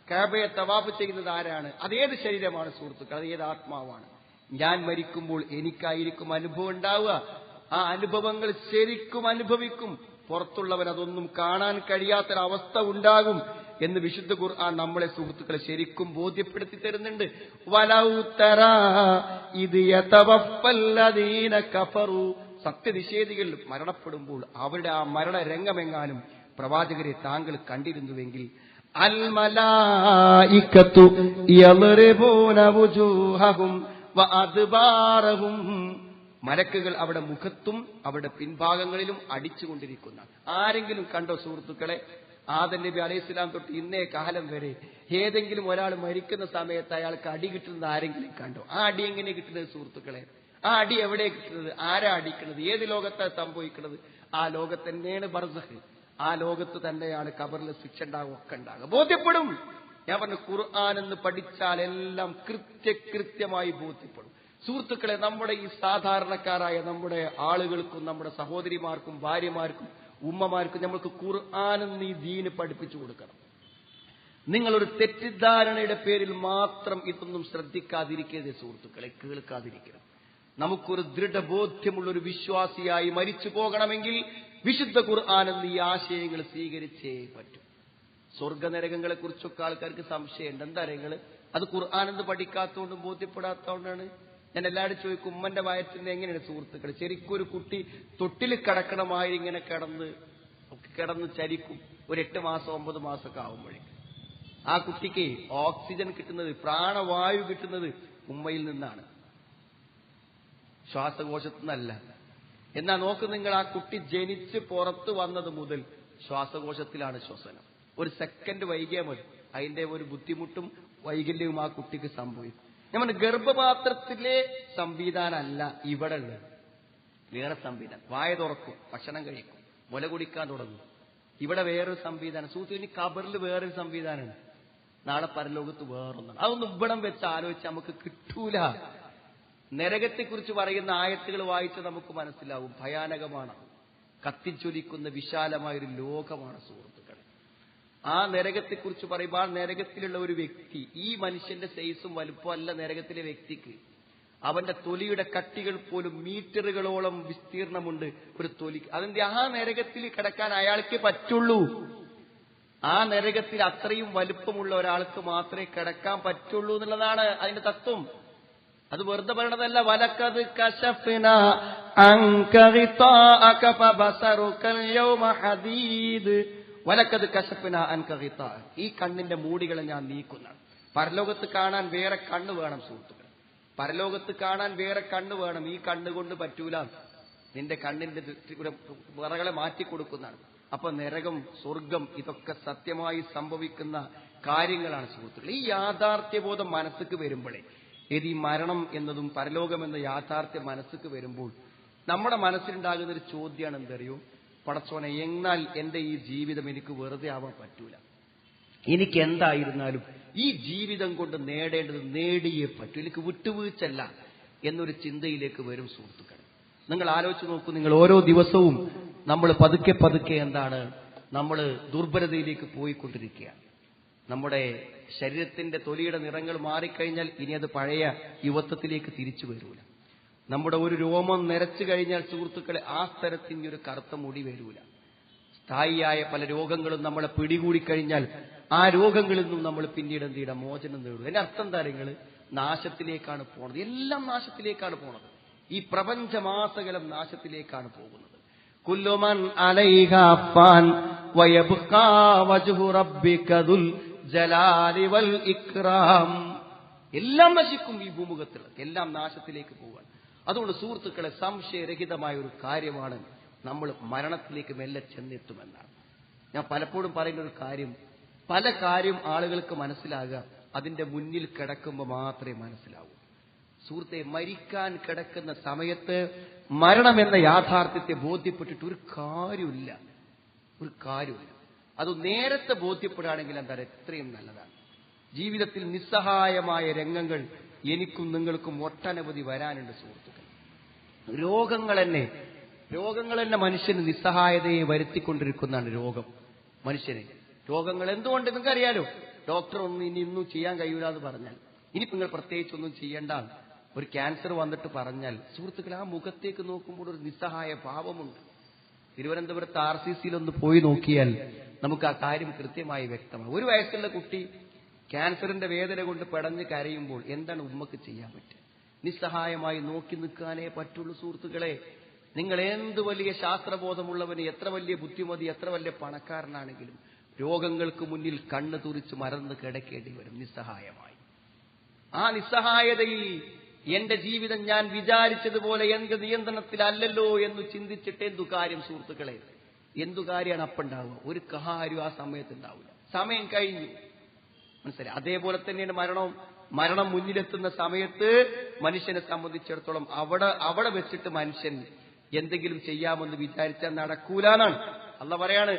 A: കഅബയെ തവാഫ് ചെയ്യുന്നത് ആരാണ്? അതേത് ശരീരമാണ് സുഹൃത്തുക്കൾ? അത് ഏത് ആത്മാവാണ്? ഞാൻ മരിക്കുമ്പോൾ എനിക്കായിരിക്കും അനുഭവം ഉണ്ടാവുക. ആ അനുഭവങ്ങൾ ശരിക്കും അനുഭവിക്കും. പുറത്തുള്ളവൻ അതൊന്നും കാണാൻ കഴിയാത്തൊരവസ്ഥ ഉണ്ടാകും എന്ന് വിശുദ്ധ ഖുർആൻ നമ്മളെ സുഹൃത്തുക്കളെ ശരിക്കും ബോധ്യപ്പെടുത്തി തരുന്നുണ്ട്. വലൗ തറാ ഇദ് യതവഫല്ലദീന കഫറു, സത്യനിഷേധികൾ മരണപ്പെടുമ്പോൾ അവരുടെ ആ മരണരംഗമെങ്ങാനും പ്രവാചകരെ താങ്കൾ കണ്ടിരുന്നുവെങ്കിൽ, അൽ മലായികത്തു യളറിബൂന വുജൂഹഹും വഅദ്ബാറഹും, മലക്കുകൾ അവിടെ മുഖത്തും അവിടെ പിൻഭാഗങ്ങളിലും അടിച്ചുകൊണ്ടിരിക്കുന്ന ആരെങ്കിലും കണ്ടോ സുഹൃത്തുക്കളെ? ആദം നബി അലൈഹിസ്സലാം തൊട്ട് ഇന്നേ കാലം വരെ ഏതെങ്കിലും ഒരാൾ മരിക്കുന്ന സമയത്ത് അയാൾക്ക് അടി കിട്ടുന്നത് ആരെങ്കിലും കണ്ടോ? ആ അടി എങ്ങനെ കിട്ടുന്നത് സുഹൃത്തുക്കളെ? ആ അടി എവിടെ കിട്ടുന്നത്, ആരാ അടിക്കുന്നത്, ഏത് ലോകത്താണ് സംഭവിക്കുന്നത്? ആ ലോകത്ത് തന്നെയാണ് ബർസഖ്. ആ ലോകത്ത് തന്നെയാണ് ഖബറിൽ ശിക്ഷ ഉണ്ടാകും, ഒക്കെ ഉണ്ടാകുക. ബോധ്യപ്പെടും. ഞാൻ പറഞ്ഞു, ഖുർആൻ എന്ന് പഠിച്ചാൽ എല്ലാം കൃത്യമായി ബോധ്യപ്പെടും. സുഹൃത്തുക്കളെ, നമ്മുടെ ഈ സാധാരണക്കാരായ നമ്മുടെ ആളുകൾക്കും നമ്മുടെ സഹോദരിമാർക്കും ഭാര്യമാർക്കും ഉമ്മമാർക്കും നമ്മൾക്ക് ഖുർആൻ എന്ന് ഈ ദീന് പഠിപ്പിച്ചു കൊടുക്കണം. നിങ്ങളൊരു തെറ്റിദ്ധാരണയുടെ പേരിൽ മാത്രം ഇതൊന്നും ശ്രദ്ധിക്കാതിരിക്കരുത് സുഹൃത്തുക്കളെ, കേൾക്കാതിരിക്കണം. നമുക്കൊരു ദൃഢബോധ്യമുള്ള ഒരു വിശ്വാസിയായി മരിച്ചു പോകണമെങ്കിൽ വിശുദ്ധ ഖുർആൻ എന്ന ഈ ആശയങ്ങൾ സ്വീകരിച്ചേ പറ്റൂ. സ്വർഗനരകങ്ങളെ കുറിച്ചൊക്കെ ആൾക്കാർക്ക് സംശയമുണ്ട്. എന്താ നിങ്ങൾ അത് ഖുർആൻ എന്ന് പഠിക്കാത്തതുകൊണ്ടും ബോധ്യപ്പെടാത്തതുകൊണ്ടാണ്. ഞാൻ എല്ലാവരും ചോദിക്കും, ഉമ്മന്റെ വയറ്റിന് എങ്ങനെയാണ് സുഹൃത്തുക്കളെ? ശരിക്കും ഒരു കുട്ടി തൊട്ടിൽ കിടക്കണമായി ഇങ്ങനെ കിടന്ന് ചരിക്കും. ഒരു 8 മാസം 9 മാസമൊക്കെ ആവുമ്പോഴേക്കും ആ കുട്ടിക്ക് ഓക്സിജൻ കിട്ടുന്നത്, പ്രാണവായു കിട്ടുന്നത് ഉമ്മയിൽ നിന്നാണ്, ശ്വാസകോശത്തു നിന്നല്ല. എന്നാ നോക്ക് നിങ്ങൾ, ആ കുട്ടി ജനിച്ച് പുറത്തു വന്നത് മുതൽ ശ്വാസകോശത്തിലാണ് ശ്വസനം. ഒരു സെക്കൻഡ് വൈകിയാൽ മതി, അതിന്റെ ഒരു ബുദ്ധിമുട്ടും വൈകല്യവും ആ കുട്ടിക്ക് സംഭവിക്കും. ഞാൻ പറഞ്ഞു, ഗർഭപാത്രത്തിലെ സംവിധാനമല്ല ഇവിടെ ഉള്ളത്, വേറെ സംവിധാനം. വായ തുറക്കും, ഭക്ഷണം കഴിക്കും, മുല കുടിക്കാൻ തുടങ്ങും. ഇവിടെ വേറൊരു സംവിധാനം. സുഹൃത്തുക്കളെ, ഖബറിൽ വേറൊരു സംവിധാനമാണ്, നാളെ പരലോകത്ത് വേറൊന്നാണ്. അതൊന്നും ഇവിടം വെച്ച് ആലോചിച്ച് നമുക്ക് കിട്ടൂല. നരകത്തെക്കുറിച്ച് പറയുന്ന ആയത്തുകൾ വായിച്ച് നമുക്ക് മനസ്സിലാവും, ഭയാനകമാണ്, കത്തിച്ചൊലിക്കുന്ന വിശാലമായൊരു ലോകമാണ് സുഹൃത്തുക്കളെ. ആ നരകത്തെക്കുറിച്ച് പറയുമ്പോൾ ആ നരകത്തിലുള്ള ഒരു വ്യക്തി, ഈ മനുഷ്യന്റെ സൈസും വലുപ്പമല്ല നരകത്തിലെ വ്യക്തിക്ക്. അവന്റെ തൊലിയുടെ കട്ടികൾ പോലും മീറ്ററുകളോളം വിസ്തീർണമുണ്ട് ഒരു തൊലി. അതിന്റെ ആ നരകത്തിൽ കിടക്കാൻ അയാൾക്ക് പറ്റുള്ളൂ. ആ നരകത്തിൽ അത്രയും വലുപ്പമുള്ള ഒരാൾക്ക് മാത്രമേ കിടക്കാൻ പറ്റുള്ളൂ എന്നുള്ളതാണ് അതിന്റെ തത്വം. അത് വെറുതെ പറയണതല്ല. വലക്കത് കശഫ്നാ അൻക ഗിതാഅക ഫബസറുകൽ യൗമ ഹദീദ്. വലക്കത് കശഫ്നാ അൻക ഗിതാഅ. ഈ കണ്ണിന്റെ മൂടികളെ ഞാൻ നീക്കുന്നതാണ്. പരലോകത്ത് കാണാൻ വേറെ കണ്ണ് വേണം സുഹൃത്തുക്കൾ, പരലോകത്ത് കാണാൻ വേറെ കണ്ണ് വേണം. ഈ കണ്ണുകൊണ്ട് പറ്റൂല, നിന്റെ കണ്ണിന്റെ വിറകളെ മാറ്റിക്കൊടുക്കുന്നതാണ്. അപ്പൊ നരകം, സ്വർഗം, ഇതൊക്കെ സത്യമായി സംഭവിക്കുന്ന കാര്യങ്ങളാണ് സുഹൃത്തുക്കൾ. ഈ യാഥാർത്ഥ്യബോധം മനസ്സിക്ക് വരുമ്പോഴേ, ഈ മരണം എന്നതും പരലോകം എന്ന യാഥാർത്ഥ്യം മനസ്സിക്ക് വരുമ്പോൾ നമ്മുടെ മനസ്സിലുണ്ടാകുന്ന ഒരു ചോദ്യമാണ് എന്തറിയോ, പടച്ചോനെ, എന്നാൽ എന്റെ ഈ ജീവിതം എനിക്ക് വെറുതെ ആവാൻ പറ്റൂല, എനിക്ക് എന്തായിരുന്നാലും ഈ ജീവിതം കൊണ്ട് നേടേണ്ടത് നേടിയേ പറ്റൂ, എനിക്ക് വിട്ടുവീഴ്ചല്ല എന്നൊരു ചിന്തയിലേക്ക് വരും സുഹൃത്തുക്കൾ. നിങ്ങൾ ആലോചിച്ച് നോക്കൂ, നിങ്ങൾ ഓരോ ദിവസവും നമ്മൾ പതുക്കെ എന്താണ്, നമ്മൾ ദുർബലതയിലേക്ക് പോയിക്കൊണ്ടിരിക്കുകയാണ്. നമ്മുടെ ശരീരത്തിന്റെ തൊലിയുടെ നിറങ്ങൾ മാറിക്കഴിഞ്ഞാൽ ഇനി അത് പഴയ യുവത്വത്തിലേക്ക് തിരിച്ചു വരൂല. നമ്മുടെ ഒരു രോമം നിരച്ചു കഴിഞ്ഞാൽ സുഹൃത്തുക്കളെ, ആ സ്ഥലത്തിന് ഒരു കറുത്ത മുടി വരൂല. സ്ഥായിയായ പല രോഗങ്ങളും നമ്മളെ പിടികൂടിക്കഴിഞ്ഞാൽ ആ രോഗങ്ങളിൽ നിന്നും നമ്മൾ പിന്നീട് എന്തിടാം, മോചനം നേടും. എന്റെ അർത്ഥം എന്താ, നിങ്ങൾ നാശത്തിലേക്കാണ് പോണത്, എല്ലാം നാശത്തിലേക്കാണ് പോണത്. ഈ പ്രപഞ്ചമാസകലം നാശത്തിലേക്കാണ് പോകുന്നത്. കുല്ലുമൻ അലൈഹാ ഫാൻ വയബ്ഖാ വജ്ഹു റബ്ബിക ദുൽ ജലാലി വൽ ഇക്റാം. എല്ലാം നശിക്കും, ഈ ഭൂമുഖത്തിൽ എല്ലാം നാശത്തിലേക്ക് പോവാൻ. അതുകൊണ്ട് സുഹൃത്തുക്കളെ, സംശയരഹിതമായ ഒരു കാര്യമാണ് നമ്മൾ മരണത്തിലേക്ക് മെല്ലെ ചെന്നെത്തുമെന്നാണ്. ഞാൻ പലപ്പോഴും പറയുന്ന ഒരു കാര്യം, പല കാര്യം ആളുകൾക്ക് മനസ്സിലാകുക അതിന്റെ മുന്നിൽ കിടക്കുമ്പോൾ മാത്രമേ മനസ്സിലാവൂ. സുഹൃത്തെ, മരിക്കാൻ കിടക്കുന്ന സമയത്ത് മരണമെന്ന യാഥാർത്ഥ്യത്തെ ബോധ്യപ്പെട്ടിട്ട് ഒരു കാര്യമില്ല. അത് നേരത്തെ ബോധ്യപ്പെടുകയാണെങ്കിൽ എന്താ എത്രയും നല്ലതാണ്. ജീവിതത്തിൽ നിസ്സഹായമായ രംഗങ്ങൾ എനിക്കും നിങ്ങൾക്കും ഒട്ടനവധി വരാനുണ്ട് സുഹൃത്തുക്കൾ. രോഗങ്ങൾ തന്നെ മനുഷ്യന് നിസ്സഹായതയെ വരുത്തിക്കൊണ്ടിരിക്കുന്നതാണ്. മനുഷ്യനെ രോഗങ്ങൾ എന്തുകൊണ്ട് നിങ്ങൾക്കറിയാലോ. ഡോക്ടർ ഇന്നും ചെയ്യാൻ കഴിയൂല എന്ന് പറഞ്ഞാൽ, ഇനി നിങ്ങൾ പ്രത്യേകിച്ചൊന്നും ചെയ്യേണ്ട, ഒരു ക്യാൻസർ വന്നിട്ട് പറഞ്ഞാൽ സുഹൃത്തുക്കൾ, ആ മുഖത്തേക്ക് നോക്കുമ്പോൾ ഒരു നിസ്സഹായ ഭാവമുണ്ട്. തിരുവനന്തപുരത്ത് RCCയിലൊന്ന് പോയി നോക്കിയാൽ നമുക്ക് ആ കാര്യം കൃത്യമായി വ്യക്തമാണ്. 1 വയസ്സുള്ള കുട്ടി ക്യാൻസറിന്റെ വേദന കൊണ്ട് പെടഞ്ഞ് കരയുമ്പോൾ എന്താണ് ഉമ്മക്ക് ചെയ്യാൻ പറ്റുക? നിസ്സഹായമായി നോക്കി നിൽക്കാനേ പറ്റുള്ളൂ സുഹൃത്തുക്കളെ. നിങ്ങൾ എന്ത് വലിയ ശാസ്ത്രബോധമുള്ളവന്, എത്ര വലിയ ബുദ്ധിമതി, എത്ര വലിയ പണക്കാരനാണെങ്കിലും രോഗങ്ങൾക്ക് മുന്നിൽ കണ്ണ് തുറിച്ച് മറന്ന് കിടക്കേണ്ടി വരും നിസ്സഹായമായി. ആ നിസ്സഹായതയിൽ എന്റെ ജീവിതം ഞാൻ വിചാരിച്ചതുപോലെ എന്റെ നിയന്ത്രണത്തിലല്ലല്ലോ എന്ന് ചിന്തിച്ചിട്ട് എന്തു കാര്യം സുഹൃത്തുക്കളെ? എന്തു കാര്യമാണ് അപ്പുണ്ടാവുക? ഒരു കാര്യം ആ സമയത്ത് ഉണ്ടാവില്ല. സമയം കഴിഞ്ഞു. മനസ്സിലായി? അതേപോലെ തന്നെയാണ് മരണം മുന്നിലെത്തുന്ന സമയത്ത് മനുഷ്യനെ സംബന്ധിച്ചിടത്തോളം അവിടെ വെച്ചിട്ട് മനുഷ്യൻ എന്തെങ്കിലും ചെയ്യാമെന്ന് വിചാരിച്ചാൽ നടക്കൂലെന്നാണ് അല്ലാഹു പറയാണ്.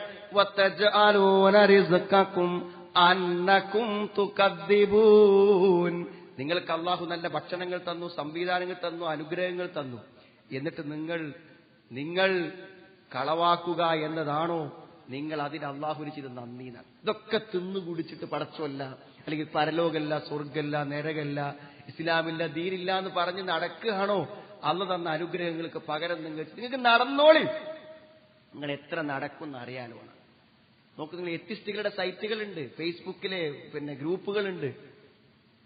A: നിങ്ങൾക്ക് അല്ലാഹു നല്ല ഭക്ഷണങ്ങൾ തന്നു, സംവിധാനങ്ങൾ തന്നു, അനുഗ്രഹങ്ങൾ തന്നു, എന്നിട്ട് നിങ്ങൾ കളവാക്കുക എന്നതാണോ നിങ്ങൾ അതിന് അള്ളാഹുവിന് ചെയ്ത് നന്ദിനാണ്? ഇതൊക്കെ തിന്നുകുടിച്ചിട്ട് പടച്ചോല്ല, അല്ലെങ്കിൽ പരലോകല്ല, സ്വർഗല്ല, നരകല്ല, ഇസ്ലാമില്ല, ദീനില്ല എന്ന് പറഞ്ഞ് നടക്കുകയാണോ അള്ള തന്ന അനുഗ്രഹങ്ങൾക്ക് പകരം നിങ്ങൾക്ക് നടന്നോളി. നിങ്ങൾ എത്ര നടക്കും അറിയാനുമാണ്. നോക്ക്, നിങ്ങൾ എത്തിസ്റ്റുകളുടെ സൈറ്റുകളുണ്ട്, ഫേസ്ബുക്കിലെ ഗ്രൂപ്പുകളുണ്ട്,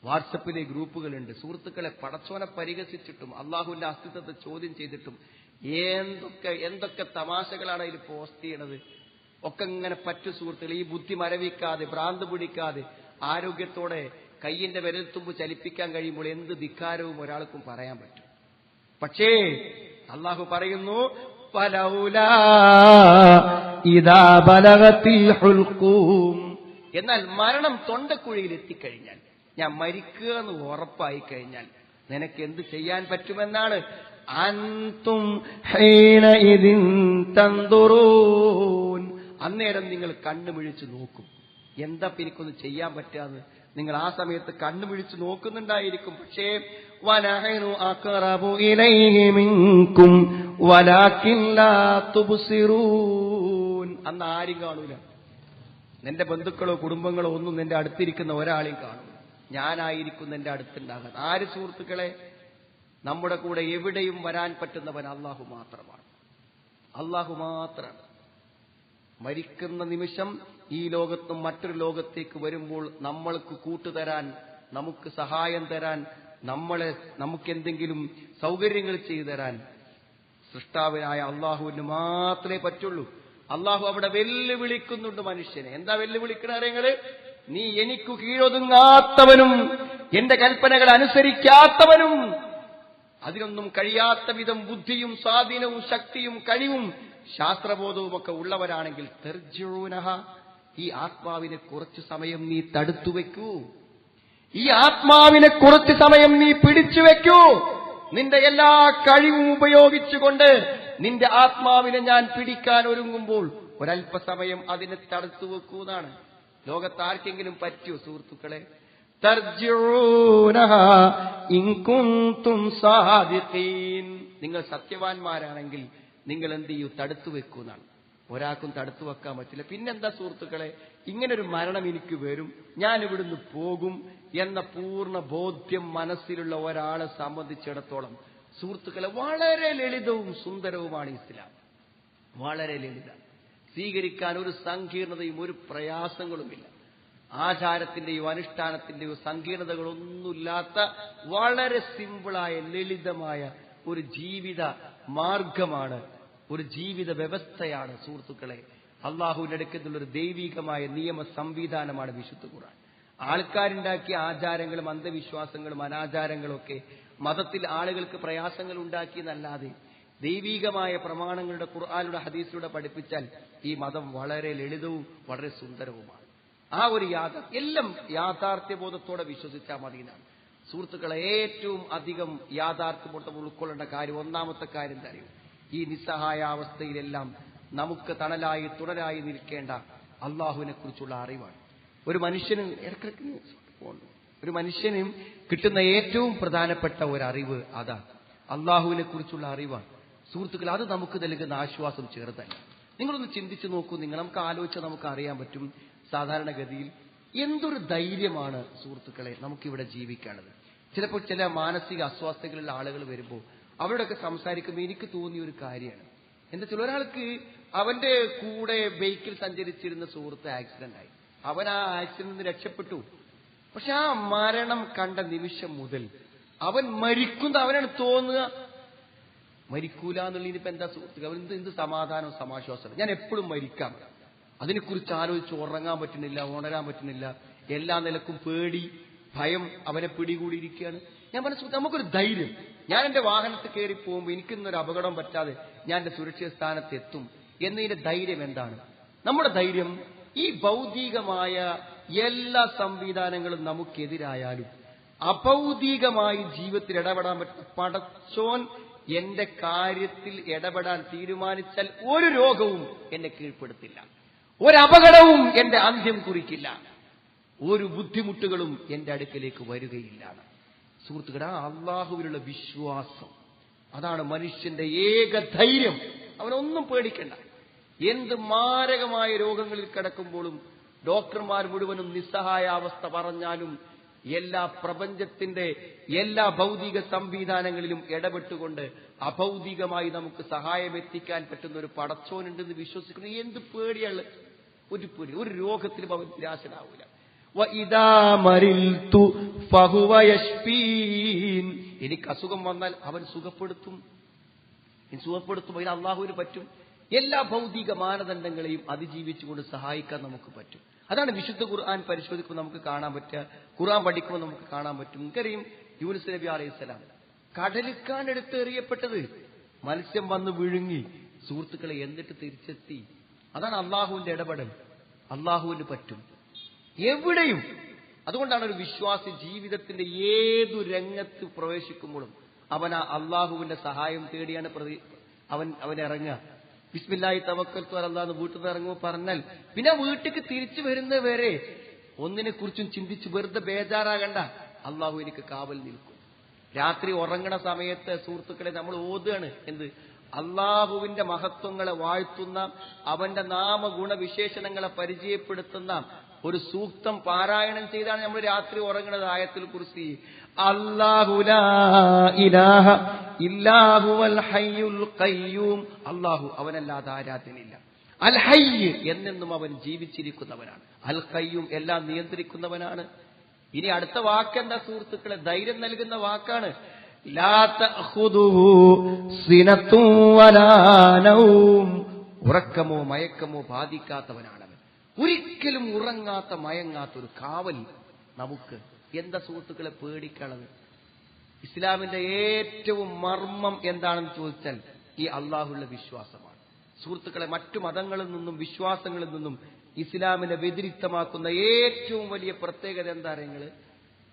A: വാട്സപ്പിലെ ഗ്രൂപ്പുകളുണ്ട്. സുഹൃത്തുക്കളെ, പടച്ചോനെ പരിഹസിച്ചിട്ടും അള്ളാഹുവിന്റെ അസ്തിത്വത്തെ ചോദ്യം ചെയ്തിട്ടും എന്തൊക്കെ തമാശകളാണ് അതിൽ പോസ്റ്റ് ചെയ്യണത്. ഒക്കെ ഇങ്ങനെ പറ്റു സുഹൃത്തുക്കൾ. ഈ ബുദ്ധി മരവിക്കാതെ, ഭ്രാന്ത് പിടിക്കാതെ, ആരോഗ്യത്തോടെ കയ്യിന്റെ വിരൽത്തുമ്പ് ചലിപ്പിക്കാൻ കഴിയുമ്പോൾ എന്ത് ധിക്കാരവും ഒരാൾക്കും പറയാൻ പറ്റും. പക്ഷേ അള്ളാഹു പറയുന്നു, എന്നാൽ മരണം തൊണ്ടക്കുഴിയിൽ എത്തിക്കഴിഞ്ഞാൽ, ഞാൻ മരിക്കുക എന്ന് ഉറപ്പായി കഴിഞ്ഞാൽ നിനക്ക് എന്ത് ചെയ്യാൻ പറ്റുമെന്നാണ്. അൻതും ഹീനഇദിൻ തൻദുറൂൻ, അന്നേരം നിങ്ങൾ കണ്ണുമിഴിച്ച് നോക്കും. എന്താ എനിക്കൊന്ന് ചെയ്യാൻ പറ്റാന്ന് നിങ്ങൾ ആ സമയത്ത് കണ്ണുമിഴിച്ച് നോക്കുന്നുണ്ടായിരിക്കും. പക്ഷേ വനഹനു അഖറബു ഇലൈഹി മിൻകും വലാകിൻ ലാ തുബ്സിറൂൻ, അന്ന് ആരും കാണൂല. നിന്റെ ബന്ധുക്കളോ കുടുംബങ്ങളോ ഒന്നും നിന്റെ അടുത്തിരിക്കുന്ന ഒരാളെയും കാണൂല. ഞാനായിരിക്കും നിന്റെ അടുത്തുണ്ടാകാൻ. ആര് സുഹൃത്തുക്കളെ? നമ്മുടെ കൂടെ എവിടെയും വരാൻ പറ്റുന്നവൻ അള്ളാഹു മാത്രമാണ്. അള്ളാഹു മാത്രമാണ്. മരിക്കുന്ന നിമിഷം ഈ ലോകത്തും മറ്റൊരു ലോകത്തേക്ക് വരുമ്പോൾ നമ്മൾക്ക് കൂട്ടുതരാൻ, നമുക്ക് സഹായം തരാൻ, നമുക്കെന്തെങ്കിലും സൗകര്യങ്ങൾ ചെയ്തു തരാൻ സൃഷ്ടാവിനായ അള്ളാഹുവിന് മാത്രമേ പറ്റുള്ളൂ. അള്ളാഹു അവിടെ വെല്ലുവിളിക്കുന്നുണ്ട് മനുഷ്യനെ. എന്താ വെല്ലുവിളിക്കണ അറിയങ്ങള്? നീ എനിക്കു കീഴൊതുങ്ങാത്തവനും എന്റെ കൽപ്പനകൾ അനുസരിക്കാത്തവനും അതിനൊന്നും കഴിയാത്ത വിധം ബുദ്ധിയും സ്വാധീനവും ശക്തിയും കഴിവും ശാസ്ത്രബോധവും ഒക്കെ ഉള്ളവരാണെങ്കിൽ തർജൂനഹ, ഈ ആത്മാവിനെ കുറച്ചു സമയം നീ തടുത്തുവെക്കൂ. ഈ ആത്മാവിനെ കുറച്ചു സമയം നീ പിടിച്ചുവെക്കൂ. നിന്റെ എല്ലാ കഴിവും ഉപയോഗിച്ചുകൊണ്ട് നിന്റെ ആത്മാവിനെ ഞാൻ പിടിക്കാൻ ഒരുങ്ങുമ്പോൾ ഒരല്പസമയം അതിനെ തടുത്തുവെക്കൂ എന്നാണ്. ലോകത്താർക്കെങ്കിലും പറ്റൂ സുഹൃത്തുക്കളെ? തർജൂനഹ ഇൻ കുൻതും സാദിഖീൻ, നിങ്ങൾ സത്യവാൻമാരാണെങ്കിൽ നിങ്ങൾ എന്ത് ചെയ്യൂ? തടുത്തു വെക്കൂന്നാണ്. ഒരാൾക്കും തടുത്തു വെക്കാൻ പറ്റില്ല. പിന്നെന്താ സുഹൃത്തുക്കളെ? ഇങ്ങനൊരു മരണം എനിക്ക് വരും, ഞാൻ ഇവിടുന്ന് പോകും എന്ന പൂർണ്ണ ബോധ്യം മനസ്സിലുള്ള ഒരാളെ സംബന്ധിച്ചിടത്തോളം സുഹൃത്തുക്കളെ, വളരെ ലളിതവും സുന്ദരവുമാണ് ഇസ്ലാം. വളരെ ലളിതം, സ്വീകരിക്കാൻ ഒരു സങ്കീർണതയും ഒരു പ്രയാസങ്ങളുമില്ല. ആചാരത്തിന്റെയോ അനുഷ്ഠാനത്തിന്റെയോ സങ്കീർണതകളൊന്നുമില്ലാത്ത വളരെ സിമ്പിളായ ലളിതമായ ഒരു ജീവിത മാർഗമാണ്, ഒരു ജീവിത വ്യവസ്ഥയാണ് സുഹൃത്തുക്കളെ. അള്ളാഹുവിന്റെ അടുക്കലുള്ളൊരു ദൈവികമായ നിയമ സംവിധാനമാണ് വിശുദ്ധ ഖുർആൻ. ആൾക്കാരുണ്ടാക്കിയ ആചാരങ്ങളും അന്ധവിശ്വാസങ്ങളും അനാചാരങ്ങളും ഒക്കെ മതത്തിൽ ആളുകൾക്ക് പ്രയാസങ്ങൾ ഉണ്ടാക്കിയെന്നല്ലാതെ ദൈവികമായ പ്രമാണങ്ങളുടെ ഖുർആനിലൂടെ ഹദീസിലൂടെ പഠിപ്പിച്ചാൽ ഈ മതം വളരെ ലളിതവും വളരെ സുന്ദരവുമാണ്. ആ ഒരു എല്ലാം യാഥാർത്ഥ്യബോധത്തോടെ വിശ്വസിച്ചാൽ മതിയെന്നാണ് സുഹൃത്തുക്കളെ. ഏറ്റവും അധികം യാഥാർത്ഥ്യബോധം ഉൾക്കൊള്ളേണ്ട കാര്യം, ഒന്നാമത്തെ കാര്യം എന്താ അറിയും? ഈ നിസ്സഹായാവസ്ഥയിലെല്ലാം നമുക്ക് തണലായി തുടരായി നിൽക്കേണ്ട അള്ളാഹുവിനെ കുറിച്ചുള്ള അറിവാണ്. ഒരു മനുഷ്യനും കിട്ടുന്ന ഏറ്റവും പ്രധാനപ്പെട്ട ഒരറിവ് അതാണ്, അള്ളാഹുവിനെ കുറിച്ചുള്ള അറിവാണ് സുഹൃത്തുക്കൾ. അത് നമുക്ക് നൽകുന്ന ആശ്വാസം ചെറുതല്ല. നിങ്ങളൊന്ന് ചിന്തിച്ചു നോക്കൂ. നമുക്ക് ആലോചിച്ചാൽ നമുക്ക് അറിയാൻ പറ്റും. സാധാരണഗതിയിൽ എന്തൊരു ധൈര്യമാണ് സുഹൃത്തുക്കളെ നമുക്കിവിടെ ജീവിക്കാനുള്ളത്. ചിലപ്പോൾ ചില മാനസിക അസ്വാസ്ഥതകളുള്ള ആളുകൾ വരുമ്പോൾ അവരോടൊക്കെ സംസാരിക്കുമ്പോൾ എനിക്ക് തോന്നിയ ഒരു കാര്യമാണ്. എന്താ വെച്ചാൽ, ഒരാൾക്ക് അവന്റെ കൂടെ ബൈക്കിൽ സഞ്ചരിച്ചിരുന്ന സുഹൃത്ത് ആക്സിഡന്റ് ആയി. അവൻ ആ ആക്സിഡന്റിൽ നിന്ന് രക്ഷപ്പെട്ടു. പക്ഷെ ആ മരണം കണ്ട നിമിഷം മുതൽ അവൻ മരിക്കുന്ന അവനാണ് തോന്നുക. മരിക്കൂല എന്നുള്ളതിനിപ്പോ എന്താ സുഹൃത്തുക്കൾ? അവൻ എന്ത് സമാധാനവും സമാശ്വാസവും. ഞാൻ എപ്പോഴും മരിക്കാം, അതിനെക്കുറിച്ച് ആലോചിച്ച് ഉറങ്ങാൻ പറ്റുന്നില്ല, ഉണരാൻ പറ്റുന്നില്ല. എല്ലാ നിലക്കും പേടി, ഭയം അവനെ പിടികൂടിയിരിക്കുകയാണ്. ഞാൻ മനസ്സിൽ നമുക്കൊരു ധൈര്യം, ഞാൻ എന്റെ വാഹനത്തിൽ കയറി പോകുമ്പോൾ എനിക്കിന്നൊരു അപകടം പറ്റാതെ ഞാൻ എന്റെ സുരക്ഷിത സ്ഥാനത്ത് എത്തും എന്നതിന്റെ ധൈര്യം എന്താണ്? നമ്മുടെ ധൈര്യം ഈ ഭൗതികമായ എല്ലാ സംവിധാനങ്ങളും നമുക്കെതിരായാലും അഭൗതികമായി ജീവിതത്തിൽ ഇടപെടാൻ പറ്റുന്ന പടച്ചോൻ എന്റെ കാര്യത്തിൽ ഇടപെടാൻ തീരുമാനിച്ചാൽ ഒരു രോഗവും എന്നെ കീഴ്പ്പെടുത്തില്ല, ഒരപകടവും എന്റെ അന്ത്യം കുറിക്കില്ല, ഒരു ബുദ്ധിമുട്ടുകളും എന്റെ അടുക്കലേക്ക് വരികയില്ല. സുഹൃത്തുക്കളെ, അള്ളാഹുവിലുള്ള വിശ്വാസം അതാണ് മനുഷ്യന്റെ ഏക ധൈര്യം. അവനൊന്നും പേടിക്കണ്ട. എന്ത് മാരകമായ രോഗങ്ങളിൽ കിടക്കുമ്പോഴും ഡോക്ടർമാർ മുഴുവനും നിസ്സഹായാവസ്ഥ പറഞ്ഞാലും എല്ലാ പ്രപഞ്ചത്തിന്റെ എല്ലാ ഭൗതിക സംവിധാനങ്ങളിലും ഇടപെട്ടുകൊണ്ട് അഭൗതികമായി നമുക്ക് സഹായം എത്തിക്കാൻ പറ്റുന്ന ഒരു പടച്ചോനുണ്ടെന്ന് വിശ്വസിക്കുന്നു. എന്ത് പേടിയാണ്? ഒരു പേടി, ഒരു രോഗത്തിലും അവൻ നിരാശനാവൂല. എനിക്ക് അസുഖം വന്നാൽ അവൻ സുഖപ്പെടുത്തും. അതിന് അള്ളാഹുവിന് പറ്റും. എല്ലാ ഭൗതിക മാനദണ്ഡങ്ങളെയും അതിജീവിച്ചുകൊണ്ട് സഹായിക്കാൻ നമുക്ക് പറ്റും. അതാണ് വിശുദ്ധ ഖുർആൻ പരിശോധിക്കുമ്പോൾ നമുക്ക് കാണാൻ പറ്റുക. ഖുർആൻ പഠിക്കുമ്പോൾ നമുക്ക് കാണാൻ പറ്റും. നമുക്കറിയും യൂനുസ് നബി അലൈഹിസ്സലാം കടലിക്കാൻ എടുത്ത് എറിയപ്പെട്ടത്, മത്സ്യം വന്ന് വിഴുങ്ങി സുഹൃത്തുക്കളെ, എന്നിട്ട് തിരിച്ചെത്തി. അതാണ് അള്ളാഹുവിന്റെ ഇടപെടൽ. അള്ളാഹുവിന് പറ്റും എവിടെയും. അതുകൊണ്ടാണ് ഒരു വിശ്വാസി ജീവിതത്തിന്റെ ഏതു രംഗത്ത് പ്രവേശിക്കുമ്പോഴും അവൻ ആ അള്ളാഹുവിന്റെ സഹായം തേടിയാണ് അവൻ ഇറങ്ങുക. ബിസ്മില്ലാഹി തവക്കൽതു അലല്ലാഹ് വീട്ടിൽ നിന്ന് ഇറങ്ങുമ്പോൾ പറഞ്ഞാൽ പിന്നെ വീട്ടിലേക്ക് തിരിച്ചു വരുന്നത് വരെ ഒന്നിനെ കുറിച്ചും ചിന്തിച്ച് വെറുതെ ബേജാറാകണ്ട. അള്ളാഹു എനിക്ക് കാവൽ നിൽക്കും. രാത്രി ഉറങ്ങണ സമയത്ത് സുഹൃത്തുക്കളെ നമ്മൾ ഓതുകയാണ് എന്ത്? അള്ളാഹുവിന്റെ മഹത്വങ്ങളെ വാഴ്ത്തുന്ന, അവന്റെ നാമഗുണവിശേഷണങ്ങളെ പരിചയപ്പെടുത്തുന്ന ഒരു സൂക്തം പാരായണം ചെയ്താണ് നമ്മൾ രാത്രി ഉറങ്ങുന്നത്. ആയത്തുൽ കുർസി. അല്ലാഹു ലാ ഇലാഹ ഇല്ലാ ഹുവൽ ഹയ്യുൽ ഖയ്യൂം. അല്ലാഹു, അവനല്ലാതെ ആരാധ്യനില്ല. അൽ ഹയ്യ്, എന്നെന്നും അവൻ ജീവിച്ചിരിക്കുന്നവനാണ്. അൽ ഖയ്യൂം, എല്ലാം നിയന്ത്രിക്കുന്നവനാണ്. ഇനി അടുത്ത വാക്കെന്താ സുഹൃത്തുക്കളെ? ധൈര്യം നൽകുന്ന വാക്കാണ്. ലാ തഖുദുഹു സിനത്തും വലാ നൗം. ഉറക്കമോ മയക്കമോ ബാധിക്കാത്തവനാണ്. ഒരിക്കലും ഉറങ്ങാത്ത മയങ്ങാത്ത ഒരു കാവൽ നമുക്ക്. എന്താ സുഹൃത്തുക്കളെ പേടിക്കണത്? ഇസ്ലാമിന്റെ ഏറ്റവും മർമ്മം എന്താണെന്ന് ചോദിച്ചാൽ ഈ അള്ളാഹുള്ള വിശ്വാസമാണ്. സുഹൃത്തുക്കളെ, മറ്റു മതങ്ങളിൽ നിന്നും വിശ്വാസങ്ങളിൽ നിന്നും ഇസ്ലാമിനെ വ്യതിരിക്തമാക്കുന്ന ഏറ്റവും വലിയ പ്രത്യേകത എന്താ അറിയുന്നത്?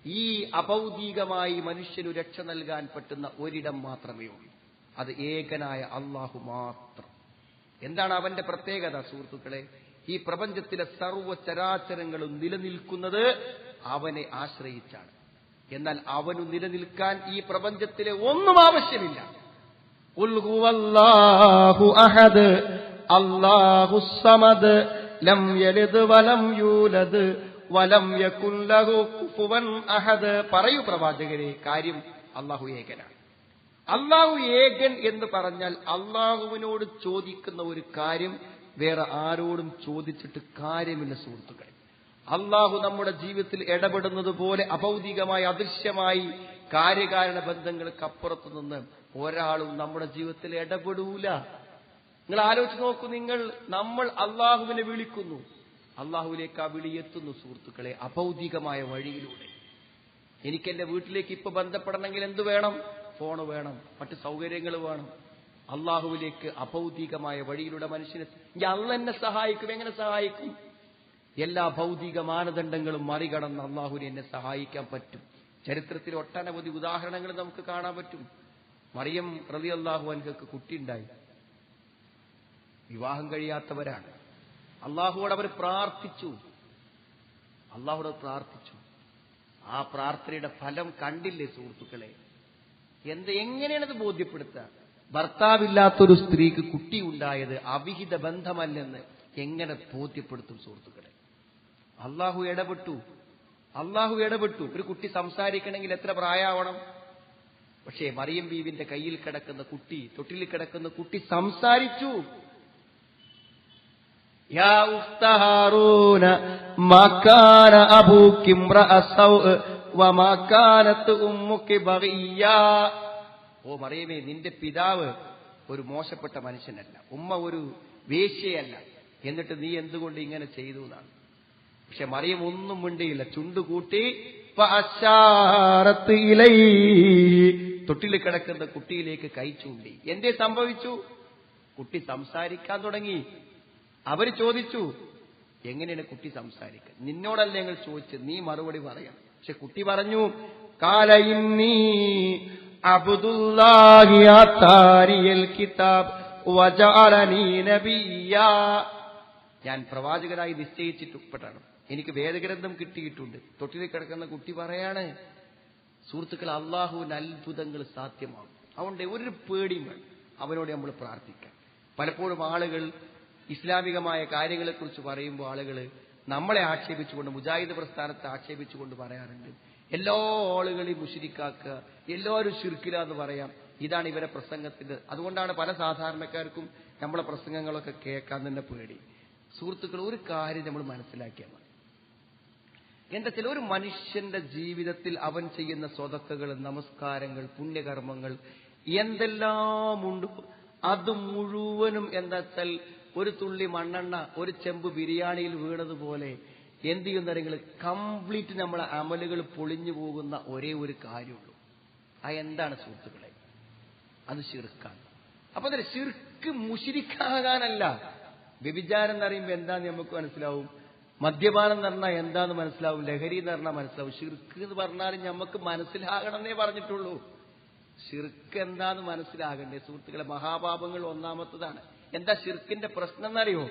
A: ഈ അഭൗതികമായി മനുഷ്യന് രക്ഷ നൽകാൻ പറ്റുന്ന ഒരിടം മാത്രമേ ഉള്ളൂ. അത് ഏകനായ അള്ളാഹു മാത്രം. എന്താണ് അവന്റെ പ്രത്യേകത സുഹൃത്തുക്കളെ? ഈ പ്രപഞ്ചത്തിലെ സർവ്വചരാചരങ്ങളും നിലനിൽക്കുന്നത് അവനെ ആശ്രയിച്ചാണ്. എന്നാൽ അവനു നിലനിൽക്കാൻ ഈ പ്രപഞ്ചത്തിലെ ഒന്നും ആവശ്യമില്ല. ഖുൽ ഹുവല്ലാഹു അഹദ് അല്ലാഹുസ് സമദ് ലം യലിദ് വലം യൂലദ് വലം യകുൽ ലഹു കുഫുവൻ അഹദ്. പറയൂ പ്രവാചകരെ, കാര്യം അല്ലാഹു ഏകനാണ്. അല്ലാഹു ഏകൻ എന്ന് പറഞ്ഞാൽ അല്ലാഹുവിനോട് ചോദിക്കുന്ന ഒരു കാര്യം വേറെ ആരോടും ചോദിച്ചിട്ട് കാര്യമില്ല സുഹൃത്തുക്കളെ. അള്ളാഹു നമ്മുടെ ജീവിതത്തിൽ ഇടപെടുന്നത് പോലെ അഭൗതികമായി അദൃശ്യമായി കാര്യകാരണ ബന്ധങ്ങൾക്ക് അപ്പുറത്തു നിന്ന് ഒരാളും നമ്മുടെ ജീവിതത്തിൽ ഇടപെടൂല. നിങ്ങൾ ആലോചിച്ച് നോക്കൂ. നമ്മൾ അള്ളാഹുവിനെ വിളിക്കുന്നു, അള്ളാഹുവിലേക്ക് ആ വിളിയെത്തുന്നു സുഹൃത്തുക്കളെ അഭൗതികമായ വഴിയിലൂടെ. എനിക്കെന്റെ വീട്ടിലേക്ക് ഇപ്പൊ ബന്ധപ്പെടണമെങ്കിൽ എന്ത് വേണം? ഫോണ് വേണം, മറ്റു സൗകര്യങ്ങൾ വേണം. അള്ളാഹുവിലേക്ക് അഭൗതികമായ വഴിയിലൂടെ മനുഷ്യനെ അള്ളാഹ് എന്നെ സഹായിക്കും. എങ്ങനെ സഹായിക്കും? എല്ലാ ഭൗതിക മാനദണ്ഡങ്ങളും മറികടന്ന് അള്ളാഹുവിനെ എന്നെ സഹായിക്കാൻ പറ്റും. ചരിത്രത്തിൽ ഒട്ടനവധി ഉദാഹരണങ്ങൾ നമുക്ക് കാണാൻ പറ്റും. മറിയം റളിയല്ലാഹു അൻഹയ്ക്ക് കുട്ടിയുണ്ടായി. വിവാഹം കഴിയാത്തവരാണ്. അള്ളാഹുവോട് അവർ പ്രാർത്ഥിച്ചു. ആ പ്രാർത്ഥനയുടെ ഫലം കണ്ടില്ലേ സുഹൃത്തുക്കളെ? എങ്ങനെയാണത് ബോധ്യപ്പെടുത്തുക? ഭർത്താവില്ലാത്തൊരു സ്ത്രീക്ക് കുട്ടി ഉണ്ടായത് അവിഹിത ബന്ധമല്ലെന്ന് എങ്ങനെ ബോധ്യപ്പെടുത്തും സുഹൃത്തുക്കളെ? അള്ളാഹു ഇടപെട്ടു. ഒരു കുട്ടി സംസാരിക്കണമെങ്കിൽ എത്ര പ്രായമാവണം? പക്ഷേ മറിയം ബീവിന്റെ കയ്യിൽ കിടക്കുന്ന കുട്ടി, തൊട്ടിൽ കിടക്കുന്ന കുട്ടി സംസാരിച്ചു. യാ ഉഖ്ത ഹാറൂന മാ കാന അബൂകി ഇംറഅ സൗഅ വമാ കാനത് ഉമ്മുകി ബഗിയ്യാ. ഓ മറിയമേ, നിന്റെ പിതാവ് ഒരു മോശപ്പെട്ട മനുഷ്യനല്ല, ഉമ്മ ഒരു വേശ്യയല്ല, എന്നിട്ട് നീ എന്തുകൊണ്ട് ഇങ്ങനെ ചെയ്തു എന്നാണ്. പക്ഷെ മറിയം ഒന്നും മിണ്ടിയില്ല. ചുണ്ടുകൂട്ടി തൊട്ടിൽ കിടക്കുന്ന കുട്ടിയിലേക്ക് കൈ ചൂണ്ടി. എന്തേ സംഭവിച്ചു? കുട്ടി സംസാരിക്കാൻ തുടങ്ങി. അവര് ചോദിച്ചു, എങ്ങനെയാണ് കുട്ടി സംസാരിക്കുക? നിന്നോടല്ല ഞങ്ങൾ ചോദിച്ചത്, നീ മറുപടി പറയണം. പക്ഷെ കുട്ടി പറഞ്ഞു, ഖാല ഇന്നി അബ്ദുല്ലാഹി ആതാനിയൽ കിതാബ് വജഅലനി നബിയ്യാ. ഞാൻ പ്രവാചകനായി നിശ്ചയിച്ചിട്ടുപ്പെട്ടാണ്, എനിക്ക് വേദഗ്രന്ഥം കിട്ടിയിട്ടുണ്ട്. തൊട്ടിൽ കിടക്കുന്ന കുട്ടി പറയാണ്, സുഹൃത്തുക്കൾ, അള്ളാഹുവിന് അത്ഭുതങ്ങൾ സാധ്യമാകും. അതുകൊണ്ട് ഒരു പേടിയും വേണം, അവനോട് നമ്മൾ പ്രാർത്ഥിക്കാം. പലപ്പോഴും ആളുകൾ ഇസ്ലാമികമായ കാര്യങ്ങളെക്കുറിച്ച് പറയുമ്പോൾ ആളുകൾ നമ്മളെ ആക്ഷേപിച്ചുകൊണ്ട്, മുജാഹിദ് പ്രസ്ഥാനത്തെ ആക്ഷേപിച്ചുകൊണ്ട് പറയാറുണ്ട്, എല്ലാ ആളുകളെയും മുശ്രിക്കാക്കുക, എല്ലാവരും ശിർക്കിലാന്ന് പറയാം. ഇതാണ് ഇവരെ പ്രസംഗത്തിന്റെ. അതുകൊണ്ടാണ് പല സാധാരണക്കാർക്കും നമ്മളെ പ്രസംഗങ്ങളൊക്കെ കേൾക്കാൻ തന്നെ പേടി. സുഹൃത്തുക്കൾ, ഒരു കാര്യം നമ്മൾ മനസ്സിലാക്കിയാൽ മതി. എന്താ വെച്ചാൽ, ഒരു മനുഷ്യന്റെ ജീവിതത്തിൽ അവൻ ചെയ്യുന്ന സ്വതക്കകൾ, നമസ്കാരങ്ങൾ, പുണ്യകർമ്മങ്ങൾ എന്തെല്ലാമുണ്ട്, അത് മുഴുവനും എന്താ വെച്ചാൽ ഒരു തുള്ളി മണ്ണെണ്ണ ഒരു ചെമ്പ് ബിരിയാണിയിൽ വീണതുപോലെ എന്ത് ചെയ്യുന്നറിയങ്ങൾ കംപ്ലീറ്റ് നമ്മളെ അമലുകൾ പൊളിഞ്ഞു പോകുന്ന ഒരേ ഒരു കാര്യമുള്ളൂ. എന്താണ് സുഹൃത്തുക്കളെ? അത് ശിർക്കാണ്. അപ്പൊ അതിന് ശിർക്ക് മുശ്രിക്കാകാനല്ല. വ്യഭിചാരം എന്ന് പറയുമ്പോൾ എന്താന്ന് നമുക്ക് മനസ്സിലാവും, മദ്യപാനം എന്ന് പറഞ്ഞാൽ എന്താന്ന് മനസ്സിലാവും, ലഹരി എന്ന് പറഞ്ഞാൽ മനസ്സിലാവും. ശിർക്ക് എന്ന് പറഞ്ഞാലും നമുക്ക് മനസ്സിലാകണമെന്നേ പറഞ്ഞിട്ടുള്ളൂ. ശിർക്ക് എന്താന്ന് മനസ്സിലാകണ്ടേ സുഹൃത്തുക്കളെ? മഹാപാപങ്ങൾ ഒന്നാമത്തതാണ്. എന്താ ശിർക്കിന്റെ പ്രശ്നം എന്നറിയോ?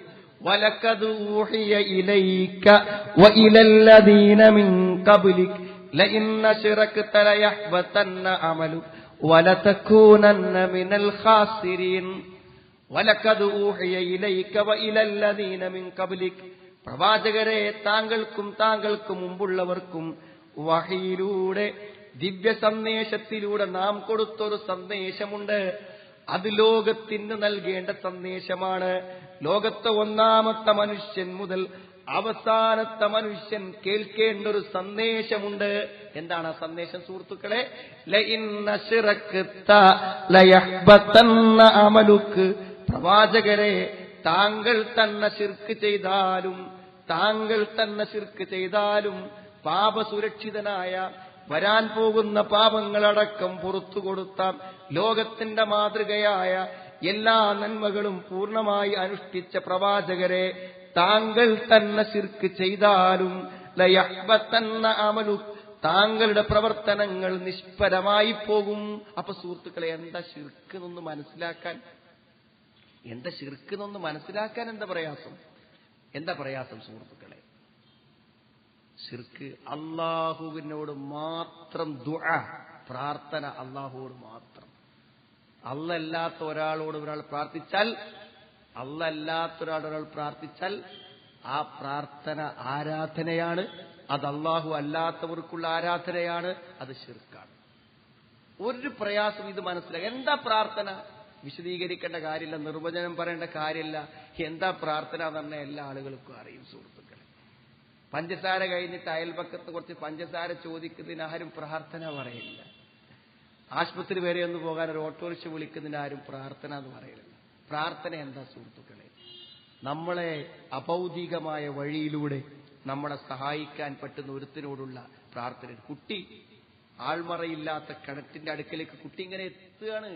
A: വലഖദ് ഊഹിയ ഇലൈക വഇലല്ലദീന മിൻ ഖബ്ലിക ലഇൻ അശ്റക്ത ലയഹ്ബതന്ന അമലു വലതകൂനന്ന മിനൽ ഖാസിരീൻ. വലഖദ് ഊഹിയ ഇലൈക വഇലല്ലദീന മിൻ ഖബ്ലിക, പ്രവാചകരെ, താങ്കൾക്കും മുമ്പുള്ളവർക്കും വഹയിലൂടെ, ദിവ്യ സന്ദേശത്തിലൂടെ നാം കൊടുത്തൊരു സന്ദേശമുണ്ട്. അത് ലോകത്തിന് നൽകേണ്ട സന്ദേശമാണ്. ലോകത്തെ ഒന്നാമത്തെ മനുഷ്യൻ മുതൽ അവസാനത്തെ മനുഷ്യൻ കേൾക്കേണ്ട ഒരു സന്ദേശമുണ്ട്. എന്താണ് ആ സന്ദേശം സുഹൃത്തുക്കളെ? ലഇൻ അശ്റക്ത ലയഹ്ബതന്ന അമലുക, പ്രവാചകരെ, താങ്കൾ തന്നെ ശിർക്ക് ചെയ്താലും പാപസുരക്ഷിതനായ, വരാൻ പോകുന്ന പാപങ്ങളടക്കം പുറത്തു കൊടുത്ത, ലോകത്തിന്റെ മാതൃകയായ എല്ലാ നന്മകളും പൂർണ്ണമായി അനുഷ്ഠിച്ച പ്രവാചകരെ, താങ്കൾ തന്നെ ശിർക്ക് ചെയ്താലും ലയഹ്ബതന്ന അമലു, താങ്കളുടെ പ്രവർത്തനങ്ങൾ നിഷ്ഫലമായി പോകും. അപ്പൊ സുഹൃത്തുക്കളെ, എന്താ ശിർക്ക് എന്നൊന്ന് മനസ്സിലാക്കാൻ എന്താ പ്രയാസം സുഹൃത്തുക്കളെ? ശിർക്ക് അള്ളാഹുവിനോട് മാത്രം ദുആ, പ്രാർത്ഥന അള്ളാഹുവോട് മാത്രം. അല്ലാത്ത ഒരാളോട് ഒരാൾ പ്രാർത്ഥിച്ചാൽ ആ പ്രാർത്ഥന ആരാധനയാണ്. അത് അള്ളാഹു അല്ലാത്തവർക്കുള്ള ആരാധനയാണ്. അത് ശിർക്കാണ്. ഒരു പ്രയാസം ഇത് മനസ്സിലാക്കുക. എന്താ പ്രാർത്ഥന? വിശദീകരിക്കേണ്ട കാര്യമില്ല, നിർവചനം പറയേണ്ട കാര്യമില്ല. എന്താ പ്രാർത്ഥന എന്ന് പറഞ്ഞാൽ എല്ലാ ആളുകൾക്കും അറിയും സുഹൃത്തുക്കളെ. പഞ്ചസാര കഴിഞ്ഞിട്ട് അയൽപക്കത്ത് കുറച്ച് പഞ്ചസാര ചോദിക്കുന്നതിന് ആരും പ്രാർത്ഥന പറയില്ല. ആശുപത്രി വരെ ഒന്ന് പോകാൻ ഒരു ഓട്ടോറിക്ഷ വിളിക്കുന്നതിന് ആരും പ്രാർത്ഥന എന്ന് പറയില്ല. പ്രാർത്ഥന എന്താ സുഹൃത്തുക്കളെ? നമ്മളെ അഭൗതികമായ വഴിയിലൂടെ നമ്മളെ സഹായിക്കാൻ പറ്റുന്ന ഒരുത്തിനോടുള്ള പ്രാർത്ഥന. കുട്ടി ആൾമറയില്ലാത്ത കിണറ്റിന്റെ അടുക്കലേക്ക് കുട്ടി ഇങ്ങനെ എത്തുകയാണ്.